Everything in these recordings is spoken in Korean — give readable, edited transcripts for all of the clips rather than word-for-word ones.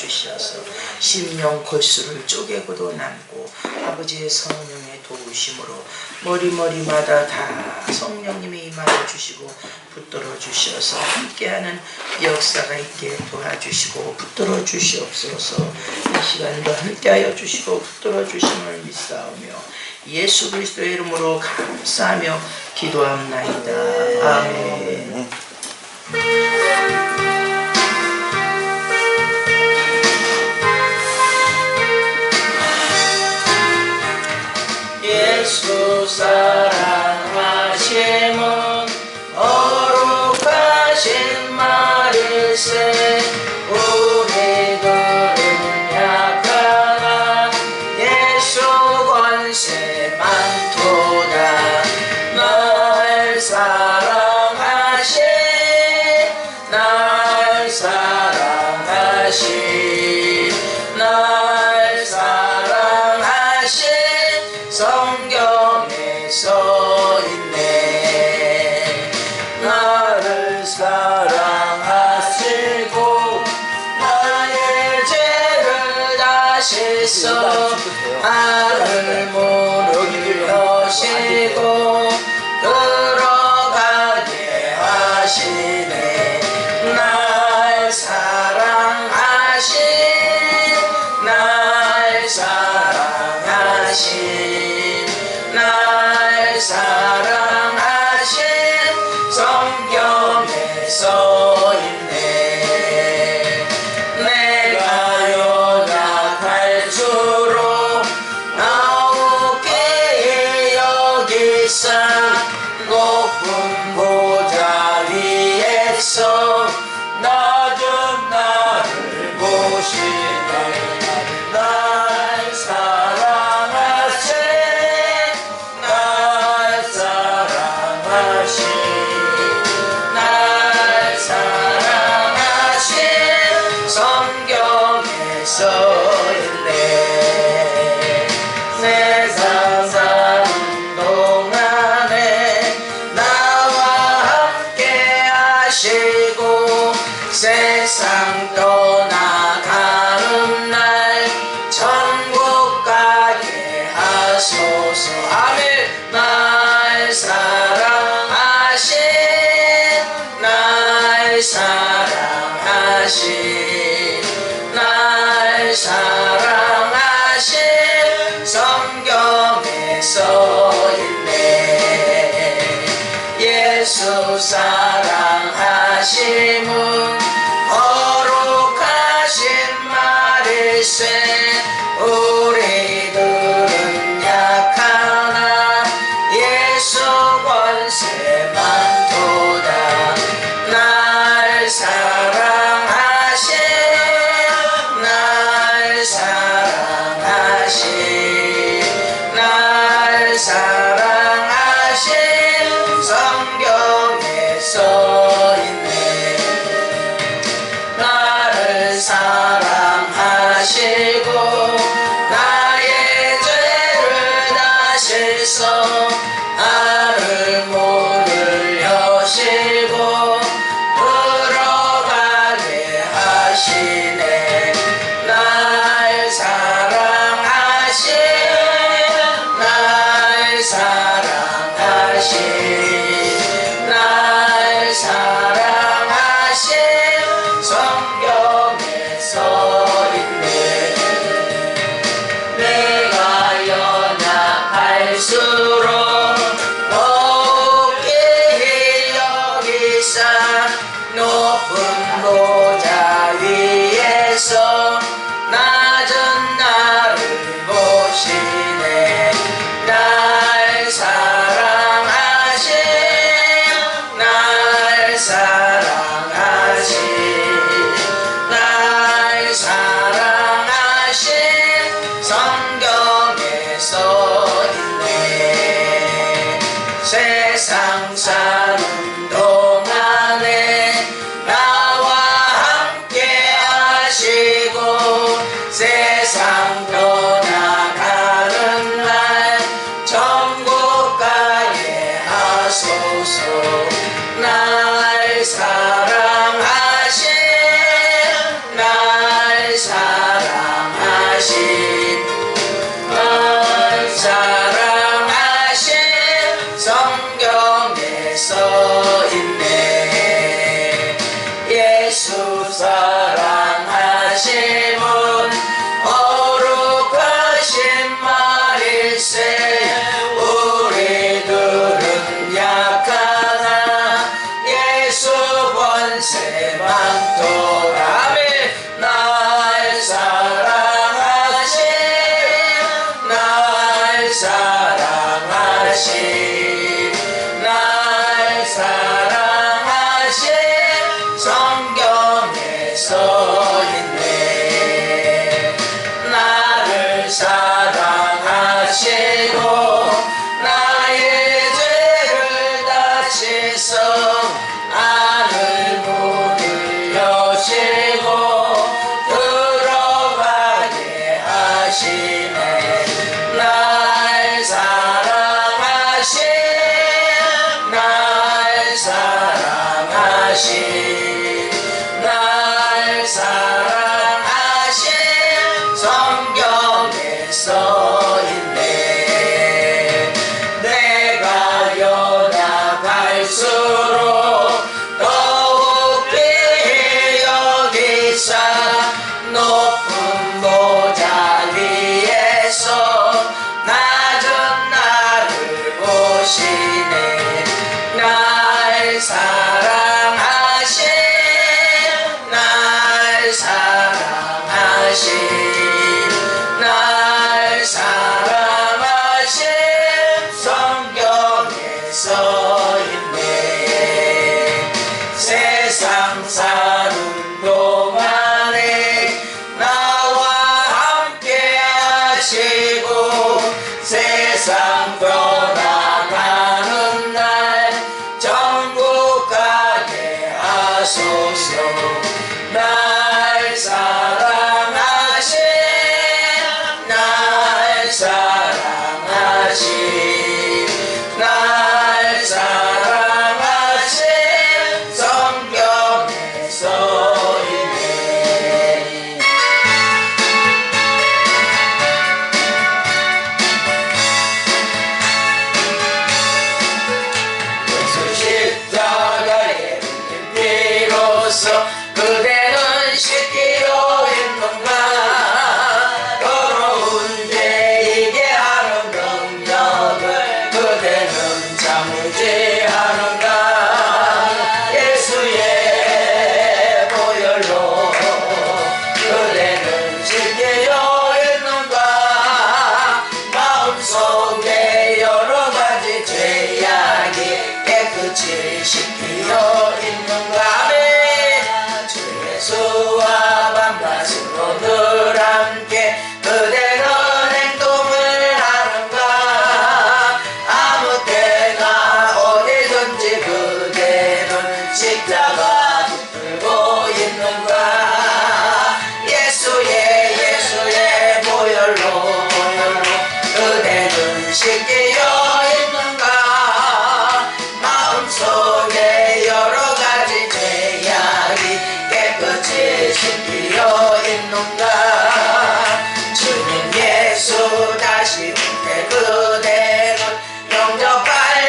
주시어서 심령 골수를 쪼개고도 남고 아버지의 성령의 도우심으로 머리마다 다 성령님의 임하여 주시고 붙들어 주셔서 함께하는 역사가 있게 도와주시고 붙들어 주시옵소서. 이 시간도 함께하여 주시고 붙들어 주심을 믿사오며 예수 그리스도의 이름으로 감사하며 기도합나이다. 아멘. 예수 사랑하심은 거룩하신 말일세. 우리들은 약하나 예수 권세 많도다. 날 사랑하신 날 사랑하신 날 사랑하신 성경에 써있네. 나를 사랑하시고 나의 죄를 다시 써 나를 무릎 펴시고 들어가게 하시네. 날 사랑하신 날 사랑하신 날 사랑하신 성경에 써있네. 내가 연약할수록 나오게 여기서 높은 보좌 위에서 낮은 나를 보시네. 날 사랑하신 날 사랑하신 날 사랑하신 성경에 써있네. 세상 사는 동안에 나와 함께 하시고 세상 떠나가는 날 천국 가게 하소서. 아멘. 날 사랑하신 날 사랑하신 날 사랑하신 성경에 써있네. 예수 사랑하심은 거룩하신 말일세. 우리들은 약하나 예수 권세 많도다. 날 사랑하신 날 사랑하신 날 사랑하신 성경에 써있네. 나를 사랑하신 사랑하심은 거룩하신 말일세. 우리들은 약하나 예수 권세 많도다. 아멘. 날 사랑하신 날 사랑하신 날 사랑하신 성경에 써있네. 나를 사랑하시고 나의 죄를 다치소 하늘 문을 여시고 들어가게 하시네. 날 사랑하신 날 사랑하신 날 사랑하신 성경에 써있네. 내가 연약할수록 더욱 귀히 여기사 높은 보좌 위에서 낮은 나를 보시네. 날 사랑하신 날 사랑하신 날 사랑하신 성경에 써있네. 세상 사는 동안에 나와 함께 하시고 세상 떠나가는 날 천국 가게 하소서. 날 사랑하신 날 사랑하신 날 사랑하신 성경에 써있네. 예수 십자가의 피로써 그대는 씻기려 했는가. 더러운 죄 이게 하는 능력을 그대는 참지 하는가. 예수의 보혈로 그대는 씻기려 했는가. 마음속에 여러 가지 죄악이 깨끗이 씻기려 있는가. 주 예수와 밤낮으로 늘 함께 그대는 행동을 하는가. 아무 때나 어디든지 그대는 십자가 붙들고 있는가. 예수의 보혈로 그대는 씻기려 있는가. 마음속에 여러 가지 죄악이 깨끗이 씻기려 있는가. 주님 예수 다시 올 때 그대는 영접할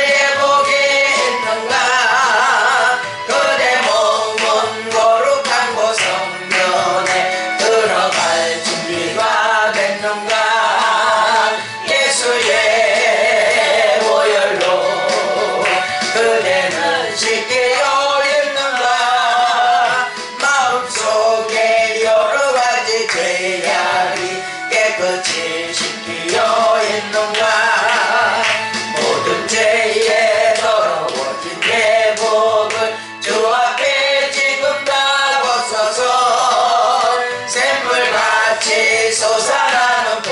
예복이 있는가. 그대 몸은 거룩한 곳 성전에 들어갈 준비가 됐는가. 예수의 보혈로 그대는 씻기려 있는가. 마음속에 여러 가지 죄악이 깨끗이 씻기려 있는가. 모든 죄에 더러워진 예복을 주 앞에 지금 다 벗어서 샘물같이 솟아나는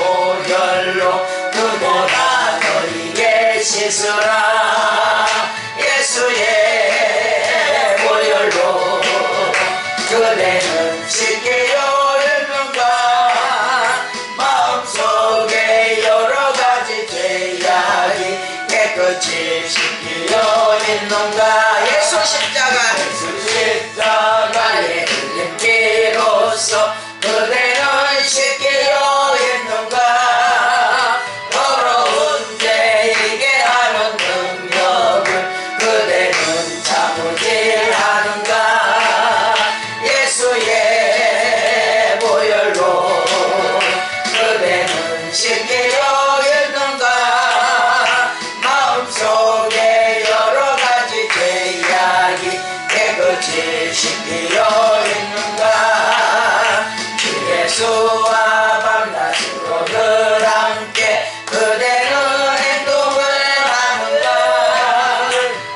예수와 밤낮으로 늘 함께 그대는 행동을 하는가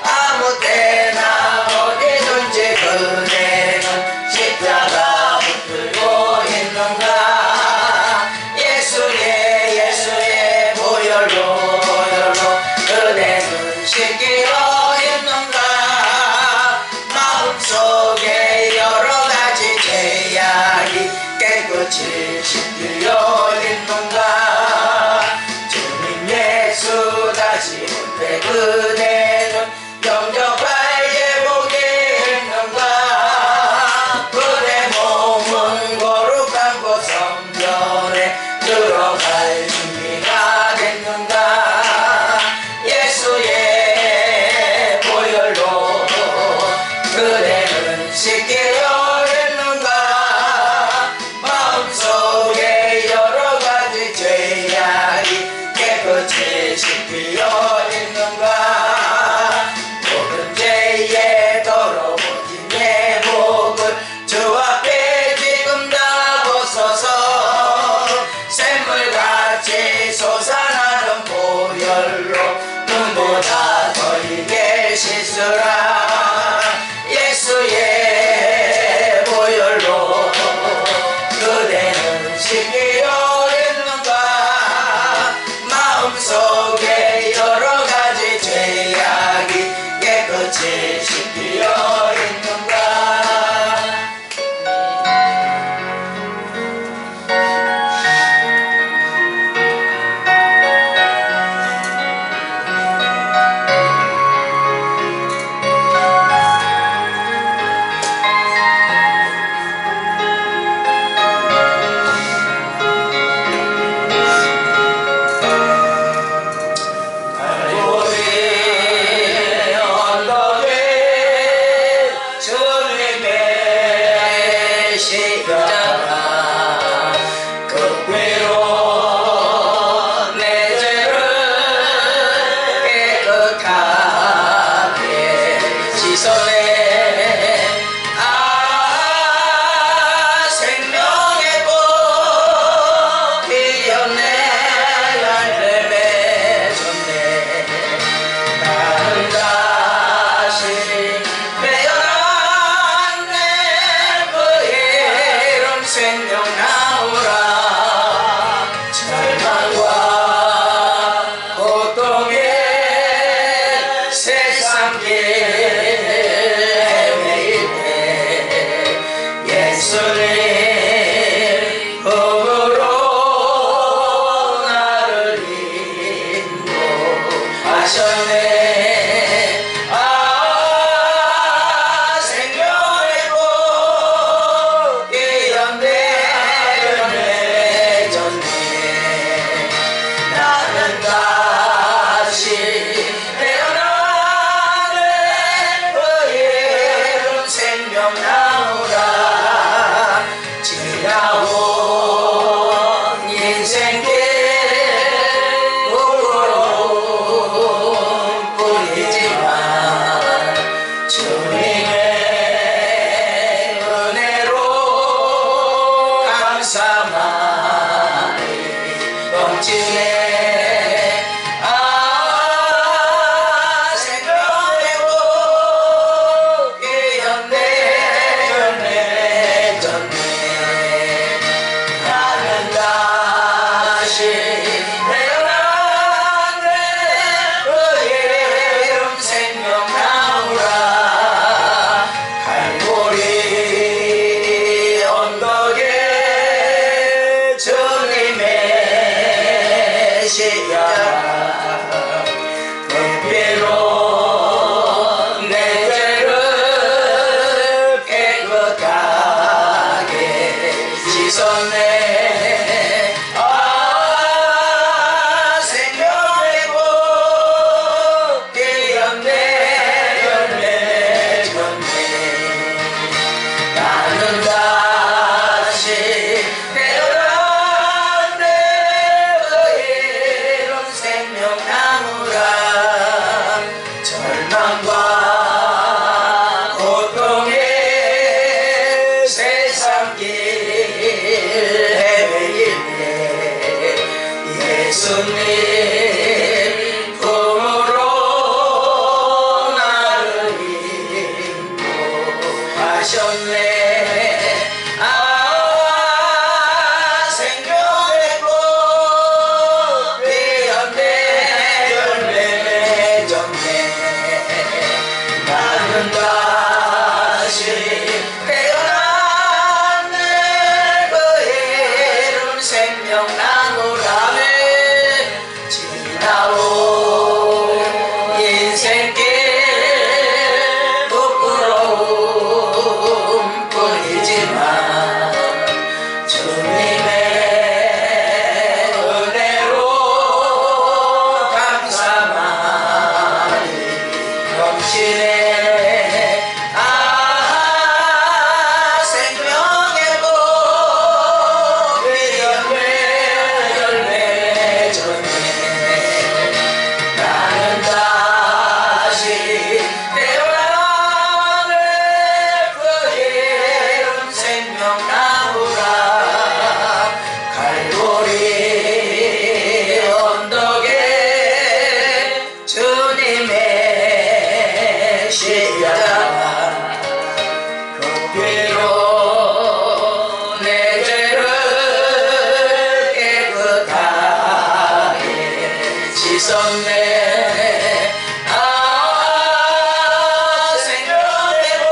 아무 때나 어디든지 그대는 십자가 붙들고 있는가 예수의 보혈로 그대는 지키고 있는가 마음속에 여러가지 죄악이 깨끗이 씻기려 있는가 주님 예수 다시 올 때 그대는 영접할 제복이 있는가 그대 몸은 거룩한 곳 성전에 들어갈 준비가 됐는가 예수의 보혈로 그대는 씻기려 했는가 마음속에 여러가지 죄악이 깨끗이 씻기려 했는가 모든 죄에 더러워진 내 목을 주 앞에 지금 다 벗어서 샘물같이 솟아나는 보혈로 눈보다 더 익게 씻으라 예수의 보혈로 그대는 씻기려 했는가 마음속에 여러가지 죄악이 깨끗이 씻기려 했는가 세상 길 하셨네. 생명의 복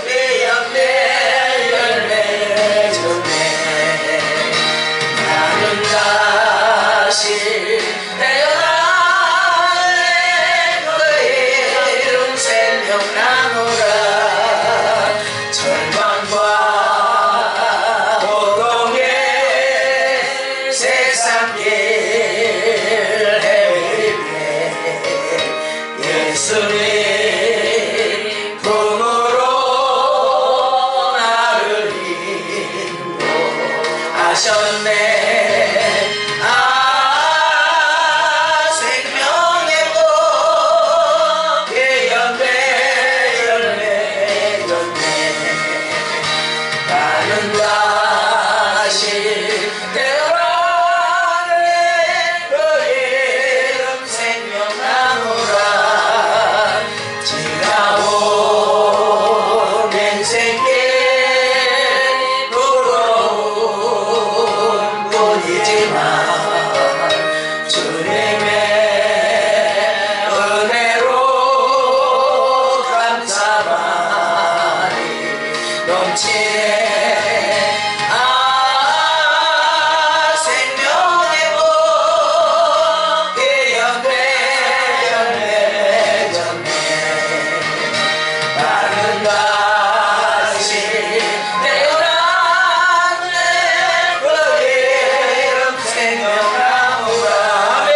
되었네. 열매 줬네. 나는 다시 태어나네. 그의 이름 생명나무라. 절망과 고통의 세상길 헤매게 예수님 품으로 나를 인도하셨네. 생명의 복 되었네. 열매 줬네. 나는 다시 태어나네. 그의 이름 생명나무라. 지나온 인생길 부러운 뿐이지만 주님의 은혜로 감사만이 넘치네. 생명의 복 되었네. 열매 줬네. 나는 다시 태어났네. 그의 이름 생명나무라. 아멘.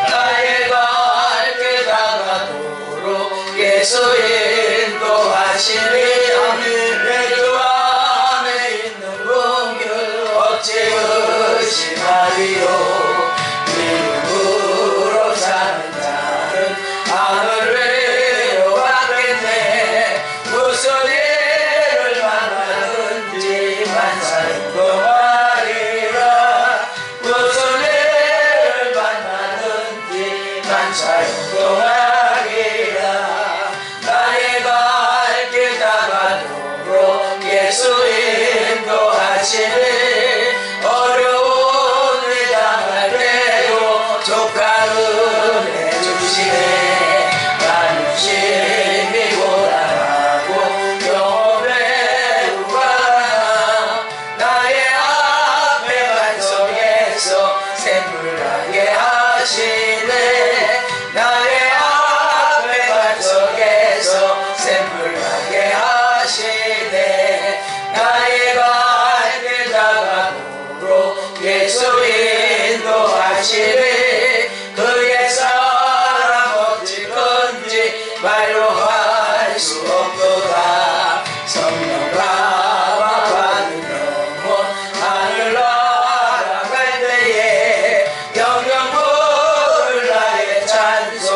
나의 갈 깨달아도록 예수 인도하시니 내 주 안에 있는 긍휼 어찌 의심하리요. 믿음으로 사는 자는 하늘 외워받겠네. 무슨 일을 만나든지 만사행동하리라. 무슨 일을 만나든지 만사행동하리라. 나의 갈 깨달아도록 예수 인도하시니 어려운 일 당할 때도 족한 은혜 주시네. 나는 심히 고단하고 영혼의 우관하나 나의 앞에 반석에서 샘물 나게 하시네. 나의 앞에 반석에서 샘물 나게 하시네. 나의 갈 깨달아도록 예수 인도하시네. 그의 사랑 어찌 큰지 말로 할 수 없도다. 성령 감화 받은 영혼 하늘 날아갈 때에 영영 부를 나의 찬송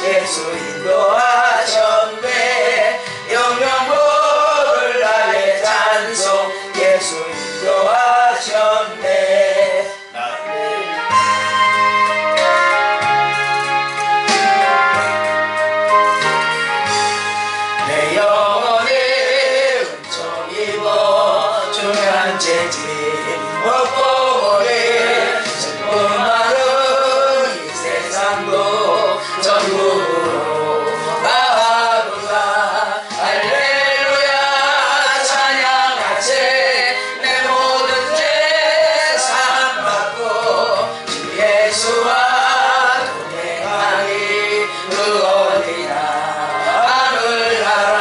예수 인도하셨네. 영영 부를 나의 찬송 예수 인도하셨네. 내 영혼이 은총 입어 중요한 재질 먹고 오래. 슬픔 많은 이 세상도 전부로 나아도다. 할렐루야 찬양하세. 내 모든 죄 사함받고 주 예수와 동행하니 그 어디나 하늘나라.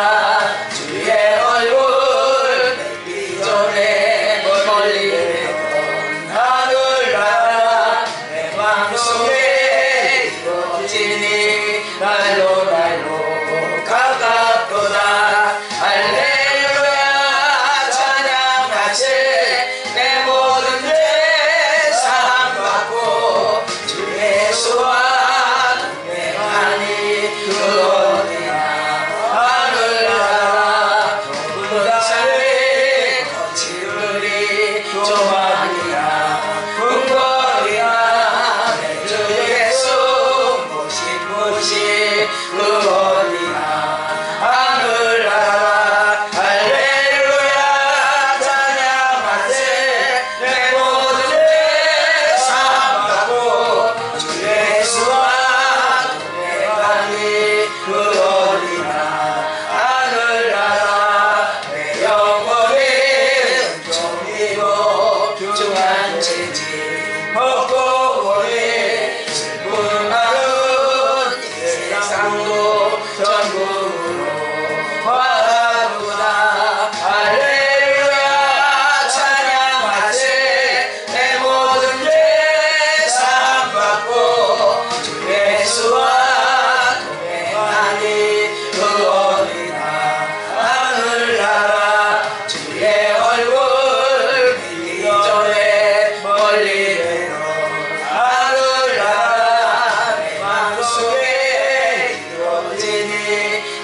주의 얼굴 뵙기 전에 멀리 있던 하늘나라. 내 마음속에 이루어지니 날로 가깝도다. 할렐루야 찬양하세. 내 모든 죄 사함받고 주 예수와 동행하니 그 어디나 하늘나라. 좁은 산에 거칠으리 조만이나 궁궐이나 내 주 예수 모신 그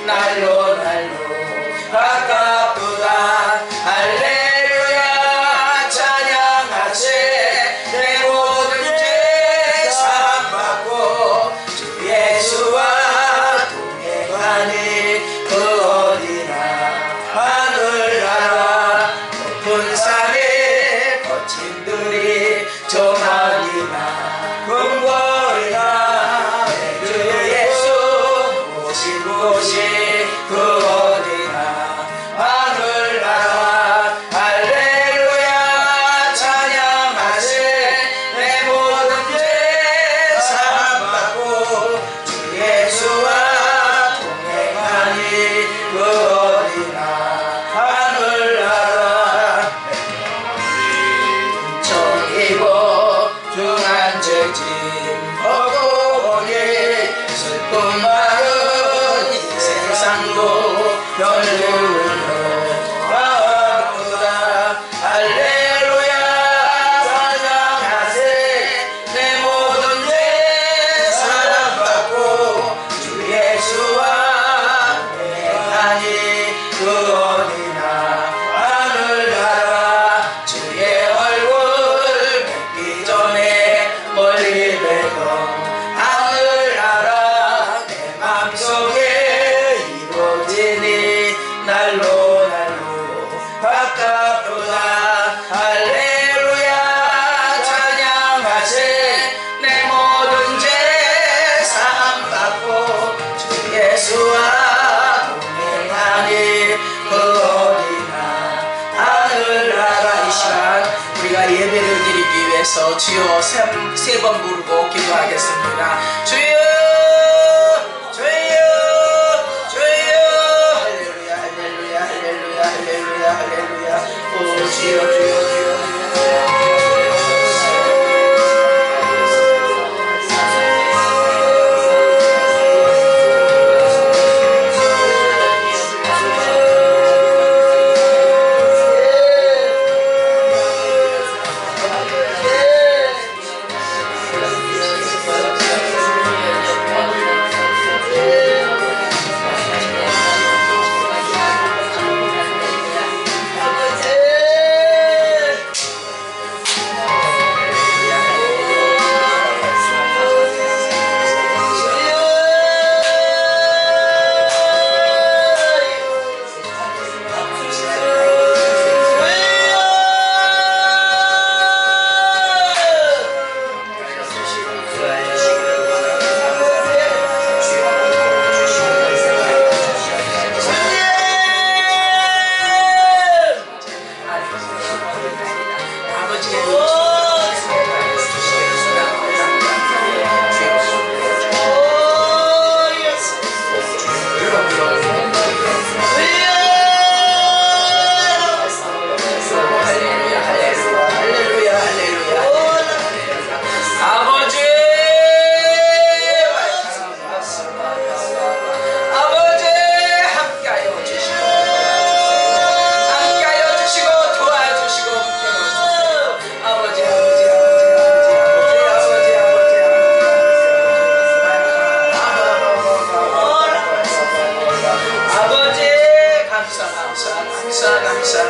날로 가깝도다. 할렐루야 찬양하세. 내 모든 죄 사함받고 주 예수와 동행하니 그 어디나 하늘나라 높은 산에 거친들이 조만이나 금거리나 주 예수 오신 곳이 그 어디나 하늘나라. 할렐루야 찬양하세. 내 모든 죄 사함받고 주 예수와 동행하니 그 어디나 하늘나라. 정이고 중한 죄짐 벗고 보니 슬픔 많은 이 세상도 별들로 가보다. 할렐루야 찬양하세. 내 모든 죄 사함받고 주 예수와 동행하니 그 어디나 하늘나라. 주의 얼굴 뵙기 전에 멀리 뵈던 하늘나라 내 맘속에 이루어지니 날로 가깝도다. 할렐루야 찬양하세. 내 모든 죄 사함받고 주 예수와 동행하니 그 어디나 하늘나라. 이 시간 우리가 예배를 드리기 위해서 주여 세 번 부르고 기도하겠습니다. 주여 주여 주여. 할렐루야 할렐루야 할렐루야 할렐루야 할렐루야. 오 주여 주여 주여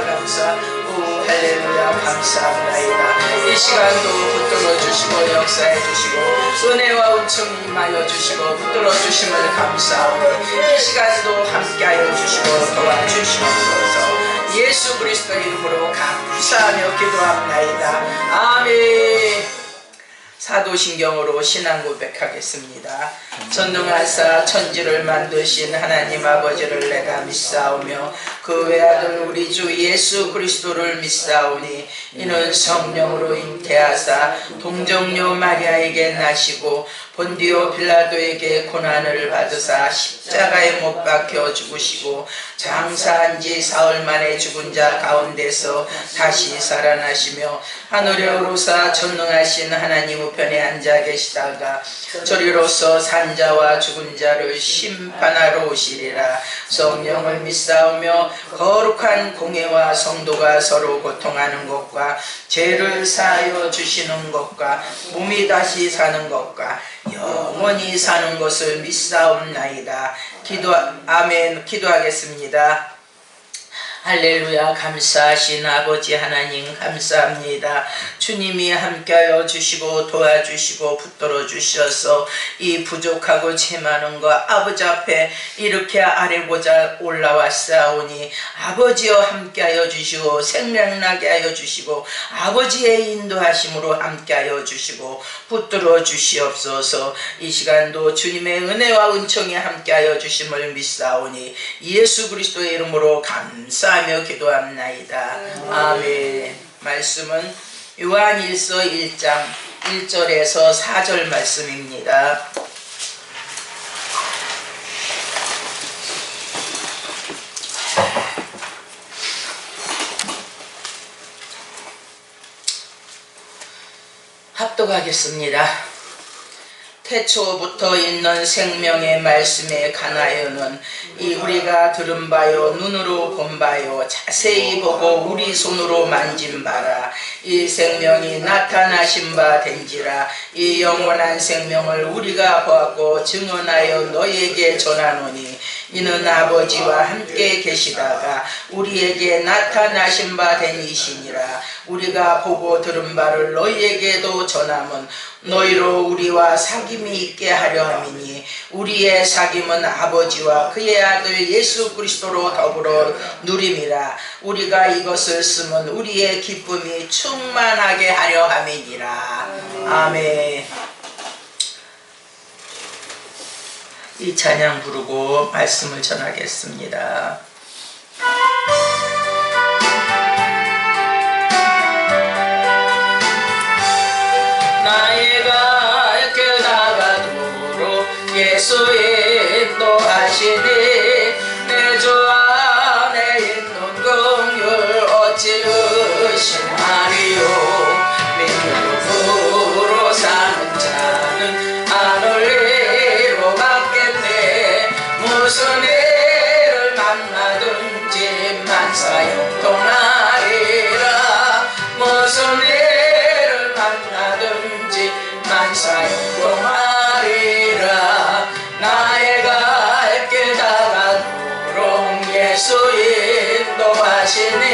감사. 오 할렐루야 감사합니다. 이 시간도 붙들어 주시고 역사해 주시고 은혜와 은총이 임하여 주시고 붙들어 주심을 감사하오니 이 시간도 함께하여 주시고 도와주시옵소서. 예수 그리스도 이름으로 감사하며 기도합나이다. 아멘. 사도신경으로 신앙 고백하겠습니다. 전능하사 천지를 만드신 하나님 아버지를 내가 믿사오며 그 외아들 우리 주 예수 그리스도를 믿사오니 이는 성령으로 잉태하사 동정녀 마리아에게 나시고 본디오 빌라도에게 고난을 받으사 십자가에 못 박혀 죽으시고 장사한 지 사흘 만에 죽은 자 가운데서 다시 살아나시며 하늘에 오르사 전능하신 하나님 우편에 앉아 계시다가 저리로서 산자와 죽은 자를 심판하러 오시리라. 성령을 믿사오며 거룩한 공회와 성도가 서로 고통하는 것과 죄를 사하여 주시는 것과 몸이 다시 사는 것과 영원히 사는 것을 믿사옵나이다. 아멘. 기도하겠습니다. 할렐루야. 감사하신 아버지 하나님 감사합니다. 주님이 함께하여 주시고 도와주시고 붙들어 주셔서 이 부족하고 채많은 것 아버지 앞에 이렇게 아뢰고자 올라왔사오니 아버지여 함께하여 주시고 생명나게 하여 주시고 아버지의 인도하심으로 함께하여 주시고 붙들어 주시옵소서. 이 시간도 주님의 은혜와 은총이 함께하여 주심을 믿사오니 예수 그리스도의 이름으로 감사하며 기도합나이다. 아멘. 말씀은 요한일서 1장 1절에서 4절 말씀입니다. 합독하겠습니다. 태초부터 있는 생명의 말씀에 관하여는 이 우리가 들은 바요 눈으로 본 바요 자세히 보고 우리 손으로 만진 바라. 이 생명이 나타나신 바 된지라. 이 영원한 생명을 우리가 보았고 증언하여 너희에게 전하노니 이는 아버지와 함께 계시다가 우리에게 나타나신 바 된 이시니라. 우리가 보고 들은 바를 너희에게도 전함은 너희로 우리와 사귐이 있게 하려 함이니 우리의 사귐은 아버지와 그의 아들 예수 그리스도로 더불어 누림이라. 우리가 이것을 쓰면 우리의 기쁨이 충만하게 하려 함이니라. 아멘. 이 찬양 부르고 말씀을 전하겠습니다. 나이가 깨달아도록 예수 인도하시니 내 주 안에 있는 긍휼 어찌 의심하리요. 믿음으로 사는 자는 하늘리로 갔겠네. 무슨 일을 만나든지 만사형통하리라. 무슨 일을 만나든지 만사형통하리라. 나의 갈 길 다가도록 예수 인도하시니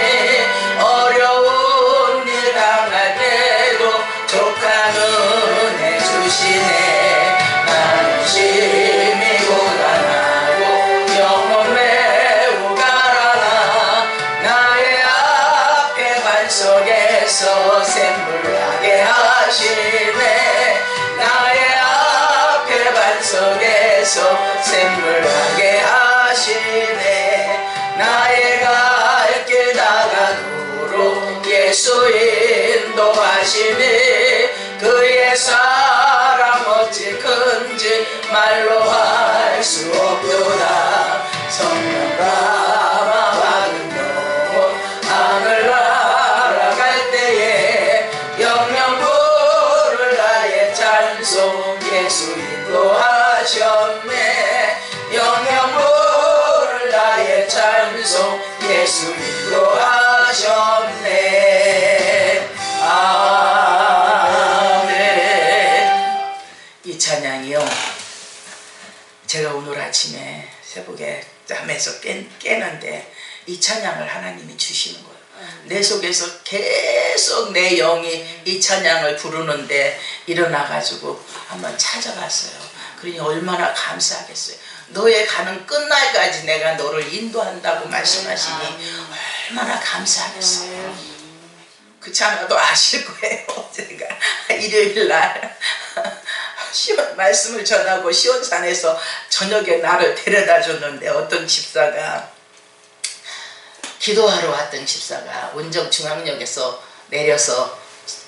어려운 일 당할 때도 족한 은혜 주시네. 나는 심히 고단하고 영혼 매우 가라나. 나의 앞에 반석에서 샘물나게 하시네. 나의 앞에 반석에서 샘물나게 하시네. 나의 갈 길 다가도록 예수 인도하시니 그의 사랑 어찌 큰지 말로 할 수 없도다. 성령 감화 받은 영혼 하늘 날아갈 때에 영영 부를 나의 찬송 예수 인도하셨네. 영영 부를 나의 찬송 예수 인도하셨네. 아멘. 이 찬양이요, 제가 오늘 아침에 새벽에 잠에서 깨는데 이 찬양을 하나님이 주시는 거예요. 내 속에서 계속 내 영이 이 찬양을 부르는데 일어나가지고 한번 찾아갔어요. 그러니 얼마나 감사하겠어요. 너의 가는 끝날까지 내가 너를 인도한다고 말씀하시니 얼마나 감사하겠어요. 그 찬양도 아실 거예요. 제가 일요일날 말씀을 전하고 시원산에서 저녁에 나를 데려다 줬는데 어떤 집사가, 기도하러 왔던 집사가 원정중앙역에서 내려서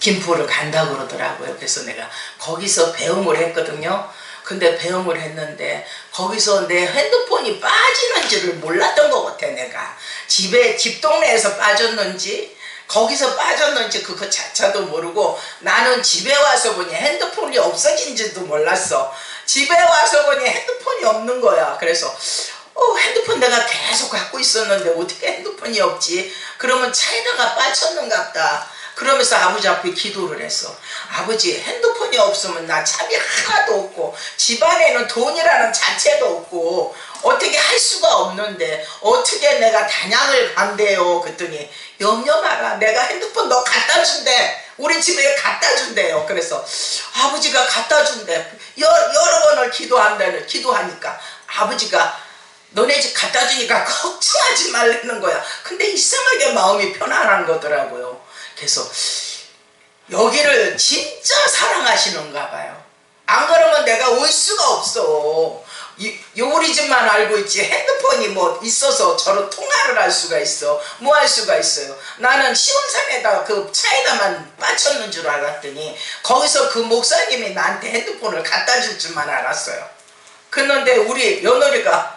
김포를 간다고 그러더라고요. 그래서 내가 거기서 배웅을 했거든요. 근데 배웅을 했는데 거기서 내 핸드폰이 빠지는 줄을 몰랐던 것 같아. 내가 집 동네에서 빠졌는지 거기서 빠졌는지 그거 자체도 모르고 나는 집에 와서 보니 핸드폰이 없어진지도 몰랐어. 집에 와서 보니 핸드폰이 없는 거야. 그래서 핸드폰 내가 계속 갖고 있었는데 어떻게 핸드폰이 없지? 그러면 차에다가 빠졌는갑다. 그러면서 아버지 앞에 기도를 했어. 아버지, 핸드폰이 없으면 나 잠이 하나도 없고 집안에는 돈이라는 자체도 없고 어떻게 할 수가 없는데 어떻게 내가 단양을 간대요. 그랬더니 염려 마라. 내가 핸드폰 너 갖다 준대. 우리 집에 갖다 준대요. 그래서 아버지가 갖다 준대. 여러 번을 기도하니까 아버지가 너네 집 갖다 주니까 걱정하지 말라는 거야. 근데 이상하게 마음이 편안한 거더라고요. 그래서 여기를 진짜 사랑하시는가 봐요. 안 그러면 내가 올 수가 없어. 우리 집만 알고 있지 핸드폰이 뭐 있어서 저로 통화를 할 수가 있어. 뭐 할 수가 있어요. 나는 시원산에다 그 차에다만 빠쳤는 줄 알았더니 거기서 그 목사님이 나한테 핸드폰을 갖다 줄 줄만 알았어요. 그런데 우리 며느리가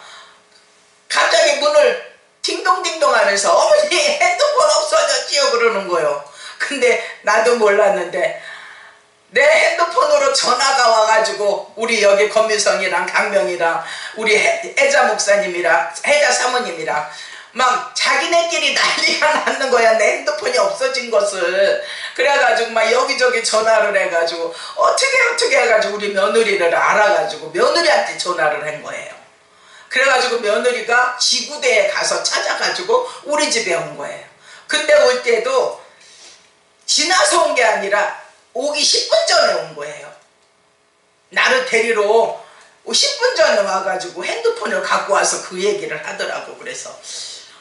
갑자기 문을 딩동딩동 하면서 어머니 핸드폰 없어졌지요 그러는 거예요. 근데 나도 몰랐는데 내 핸드폰으로 전화가 와가지고 우리 여기 권미성이랑 강명이랑 우리 혜자 목사님이랑 혜자 사모님이랑 막 자기네끼리 난리가 났는 거야. 내 핸드폰이 없어진 것을. 그래가지고 막 여기저기 전화를 해가지고 어떻게 해가지고 우리 며느리를 알아가지고 며느리한테 전화를 한 거예요. 그래가지고 며느리가 지구대에 가서 찾아가지고 우리 집에 온 거예요. 근데 올 때도 지나서 온 게 아니라 오기 10분 전에 온 거예요. 나를 데리러 10분 전에 와가지고 핸드폰을 갖고 와서 그 얘기를 하더라고. 그래서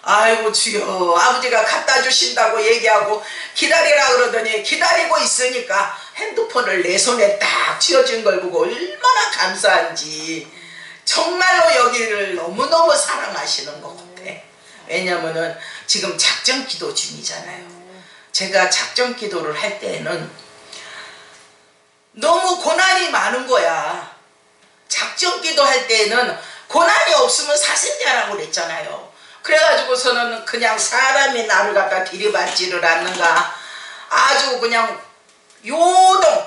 아이고 주여, 아버지가 갖다 주신다고 얘기하고 기다리라 그러더니 기다리고 있으니까 핸드폰을 내 손에 딱 쥐어준 걸 보고 얼마나 감사한지. 정말로 여기를 너무너무 사랑하시는 것 같아. 왜냐면은 지금 작전 기도 중이잖아요. 제가 작전 기도를 할 때는 너무 고난이 많은 거야. 작전 기도 할 때는 고난이 없으면 사생자라고 그랬잖아요. 그래가지고서는 그냥 사람이 나를 갖다 들이받지를 않는가, 아주 그냥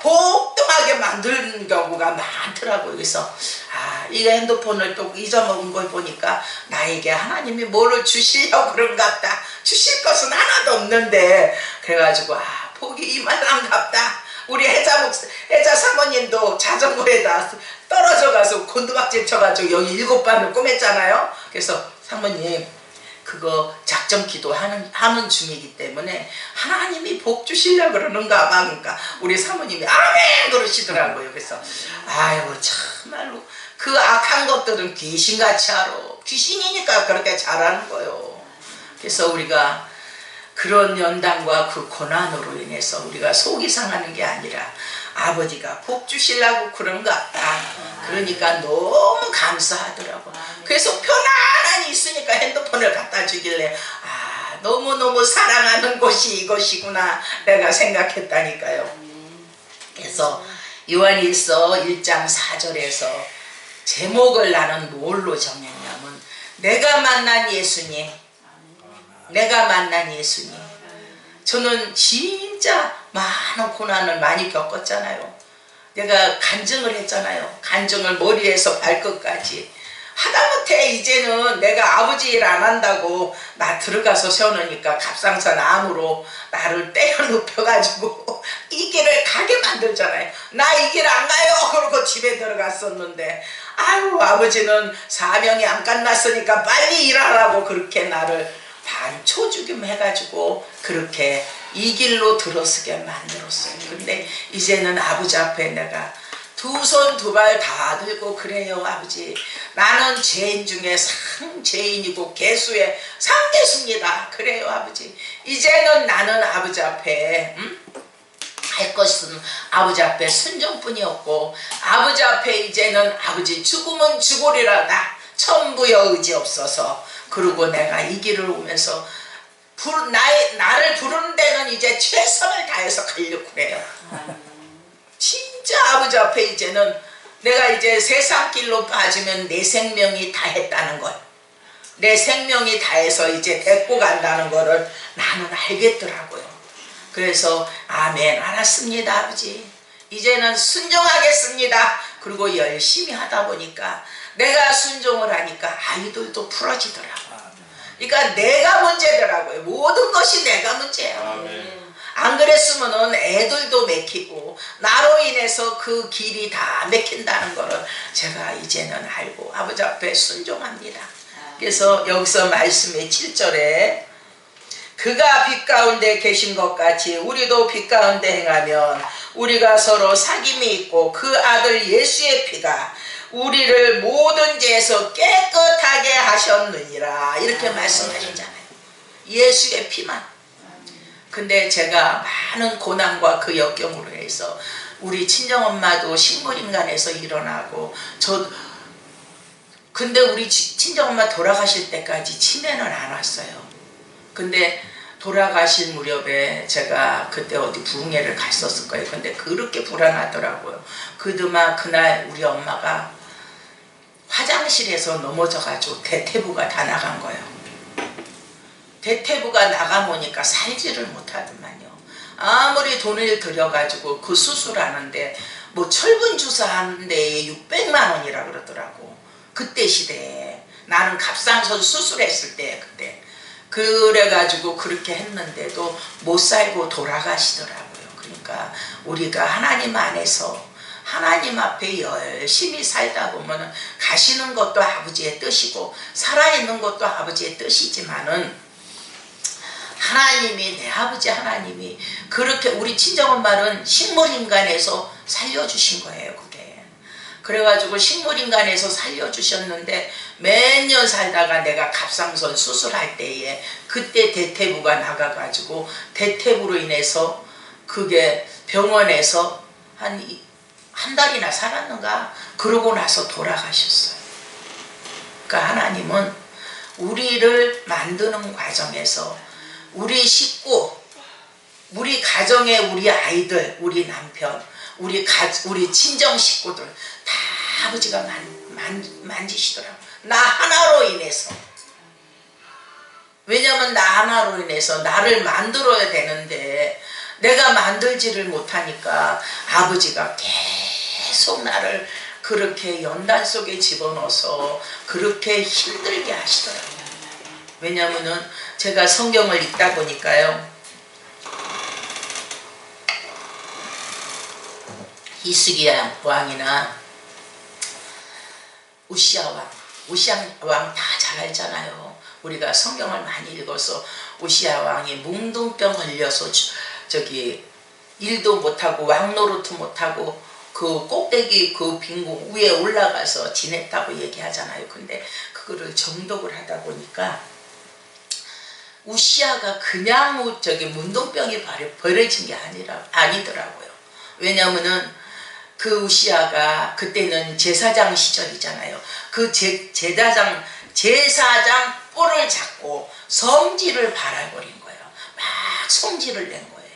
복동하게 만드는 경우가 많더라고요. 그래서 이 핸드폰을 또 잊어먹은 걸 보니까 나에게 하나님이 뭐를 주시려고 그런갑다. 주실 것은 하나도 없는데. 그래가지고 복이 이만한갑다. 우리 혜자 사모님도 자전거에다 떨어져 가서 곤두박질 쳐가지고 여기 7반을 꼬맸잖아요. 그래서 사모님 그거 작전 기도하는 중이기 때문에 하나님이 복 주시려고 그러는가 봐. 그러니까 우리 사모님이 아멘 그러시더라고요. 그래서 아이고 참말로 그 악한 것들은 귀신같이 알아. 귀신이니까 그렇게 잘하는 거예요. 그래서 우리가 그런 연단과 그 고난으로 인해서 우리가 속이 상하는 게 아니라 아버지가 복 주시려고 그런 것 같다. 그러니까 너무 감사하더라고. 그래서 편안히 있으니까 핸드폰을 갖다 주길래 너무너무 사랑하는 곳이 이것이구나 내가 생각했다니까요. 그래서 요한일서 1장 4절에서 제목을 나는 뭘로 정했냐면 내가 만난 예수님. 내가 만난 예수님. 저는 진짜 많은 고난을 많이 겪었잖아요. 내가 간증을 했잖아요. 간증을 머리에서 발끝까지. 하다못해 이제는 내가 아버지 일 안 한다고 나 들어가서 세워놓으니까 갑상선 암으로 나를 때려 눕혀가지고 이 길을 가게 만들잖아요. 나 이 길 안 가요 그러고 집에 들어갔었는데 아유 아버지는 사명이 안 끝났으니까 빨리 일하라고 그렇게 나를 반초죽임 해가지고 그렇게 이 길로 들어서게 만들었어요. 근데 이제는 아버지 앞에 내가 두 손 두 발 다 들고 그래요 아버지. 나는 죄인 중에 상죄인이고 개수의 상개수입니다. 그래요 아버지. 이제는 나는 아버지 앞에 할 것은 아버지 앞에 순종뿐이었고 아버지 앞에 이제는 아버지 죽으면 죽으리라 나 천부여 의지 없어서 그리고 내가 이 길을 오면서 나를 부르는 데는 이제 최선을 다해서 가려고 그래요. 진짜 아버지 앞에 이제는 내가 이제 세상 길로 빠지면 내 생명이 다했다는 걸, 내 생명이 다해서 이제 데리고 간다는 거를 나는 알겠더라고요. 그래서 아멘 알았습니다 아버지. 이제는 순종하겠습니다. 그리고 열심히 하다 보니까 내가 순종을 하니까 아이들도 풀어지더라고요. 그러니까 내가 문제더라고요. 모든 것이 내가 문제예요. 안 그랬으면은 애들도 맥히고 나로 인해서 그 길이 다 맥힌다는 거를 제가 이제는 알고 아버지 앞에 순종합니다. 그래서 여기서 말씀의 7절에 그가 빛 가운데 계신 것 같이 우리도 빛 가운데 행하면 우리가 서로 사귐이 있고 그 아들 예수의 피가 우리를 모든 죄에서 깨끗하게 하셨느니라 이렇게 말씀하셨잖아요. 예수의 피만. 근데 제가 많은 고난과 그 역경으로 해서 우리 친정엄마도 식물인간에서 일어나고 근데 우리 친정엄마 돌아가실 때까지 치매는 안 왔어요. 근데 돌아가실 무렵에 제가 그때 어디 부흥회를 갔었을 거예요. 근데 그렇게 불안하더라고요. 그나마 그날 우리 엄마가 화장실에서 넘어져가지고 대퇴부가 다 나간 거예요. 대퇴부가 나가보니까 살지를 못하더만요. 아무리 돈을 들여가지고 그 수술하는데 뭐 철분 주사하는데 600만 원이라 그러더라고. 그때 시대에 나는 갑상선 수술했을 때 그때 그래가지고 그렇게 했는데도 못 살고 돌아가시더라고요. 그러니까 우리가 하나님 안에서 하나님 앞에 열심히 살다 보면 가시는 것도 아버지의 뜻이고 살아있는 것도 아버지의 뜻이지만은 하나님이 내 아버지 하나님이 그렇게 우리 친정엄마는 식물인간에서 살려주신 거예요. 그게 그래가지고 식물인간에서 살려주셨는데 몇 년 살다가 내가 갑상선 수술할 때에 그때 대퇴부가 나가가지고 대퇴부로 인해서 그게 병원에서 한 달이나 살았는가 그러고 나서 돌아가셨어요. 그러니까 하나님은 우리를 만드는 과정에서 우리 식구, 우리 가정의 우리 아이들, 우리 남편, 우리 친정 식구들 다 아버지가 만지시더라고요. 나 하나로 인해서. 왜냐면 나 하나로 인해서 나를 만들어야 되는데 내가 만들지를 못하니까 아버지가 계속 나를 그렇게 연단 속에 집어넣어서 그렇게 힘들게 하시더라고요. 왜냐면은 제가 성경을 읽다 보니까요. 히스기야 왕이나 우시아 왕 다 잘 알잖아요. 우리가 성경을 많이 읽어서 우시아 왕이 뭉둥병 걸려서 일도 못하고 왕노릇도 못하고 그 꼭대기 그 빈궁 위에 올라가서 지냈다고 얘기하잖아요. 근데 그거를 정독을 하다 보니까 우시아가 그냥 문둥병이 벌어진 게 아니더라고요. 왜냐면은 그 우시아가 그때는 제사장 시절이잖아요. 그 제사장 뿔을 잡고 성질을 발해버린 거예요. 막 성질을 낸 거예요.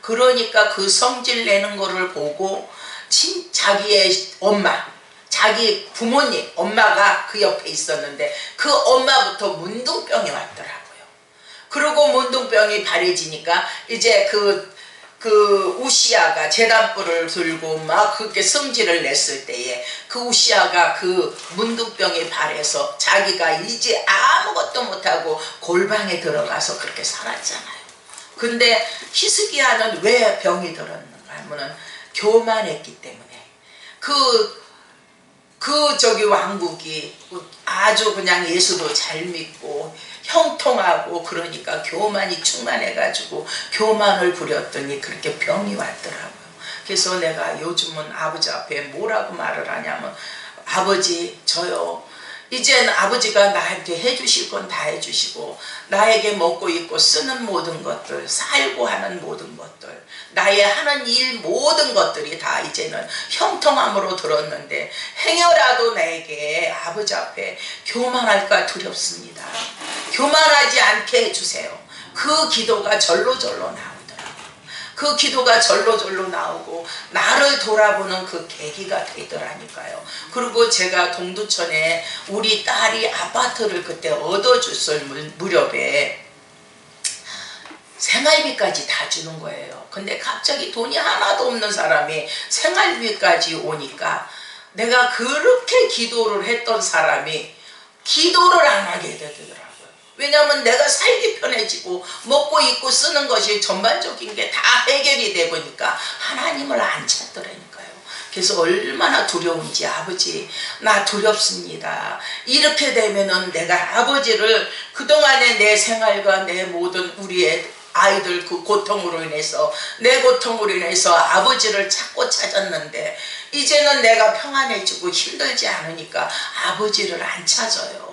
그러니까 그 성질 내는 거를 보고 자기의 엄마, 자기 부모님, 엄마가 그 옆에 있었는데 그 엄마부터 문둥병이 왔더라고요. 그리고 문둥병이 발해지니까 이제 그 우시아가 제단불을 들고 막 그렇게 성질을 냈을 때에 그 우시아가 그 문둥병이 발해서 자기가 이제 아무것도 못하고 골방에 들어가서 그렇게 살았잖아요. 근데 히스기야는 왜 병이 들었는가 하면은 교만했기 때문에 왕국이 아주 그냥 예수도 잘 믿고 형통하고 그러니까 교만이 충만해가지고 교만을 부렸더니 그렇게 병이 왔더라고요. 그래서 내가 요즘은 아버지 앞에 뭐라고 말을 하냐면 아버지 저요 이젠 아버지가 나한테 해주실 건 다 해주시고 나에게 먹고 입고 쓰는 모든 것들 살고 하는 모든 것들 나의 하는 일 모든 것들이 다 이제는 형통함으로 들었는데 행여라도 내게 아버지 앞에 교만할까 두렵습니다. 교만하지 않게 해주세요. 그 기도가 절로절로 나오더라고요. 그 기도가 절로절로 나오고 나를 돌아보는 그 계기가 되더라니까요. 그리고 제가 동두천에 우리 딸이 아파트를 그때 얻어줬을 무렵에 생활비까지 다 주는 거예요. 근데 갑자기 돈이 하나도 없는 사람이 생활비까지 오니까 내가 그렇게 기도를 했던 사람이 기도를 안 하게 되더라고요. 왜냐하면 내가 살기 편해지고 먹고 입고 쓰는 것이 전반적인 게 다 해결이 되보니까 하나님을 안 찾더라니까요. 그래서 얼마나 두려운지, 아버지 나 두렵습니다. 이렇게 되면은 내가 아버지를 그동안의 내 생활과 내 모든 우리의 아이들 그 고통으로 인해서, 내 고통으로 인해서 아버지를 찾았는데 이제는 내가 평안해지고 힘들지 않으니까 아버지를 안 찾아요.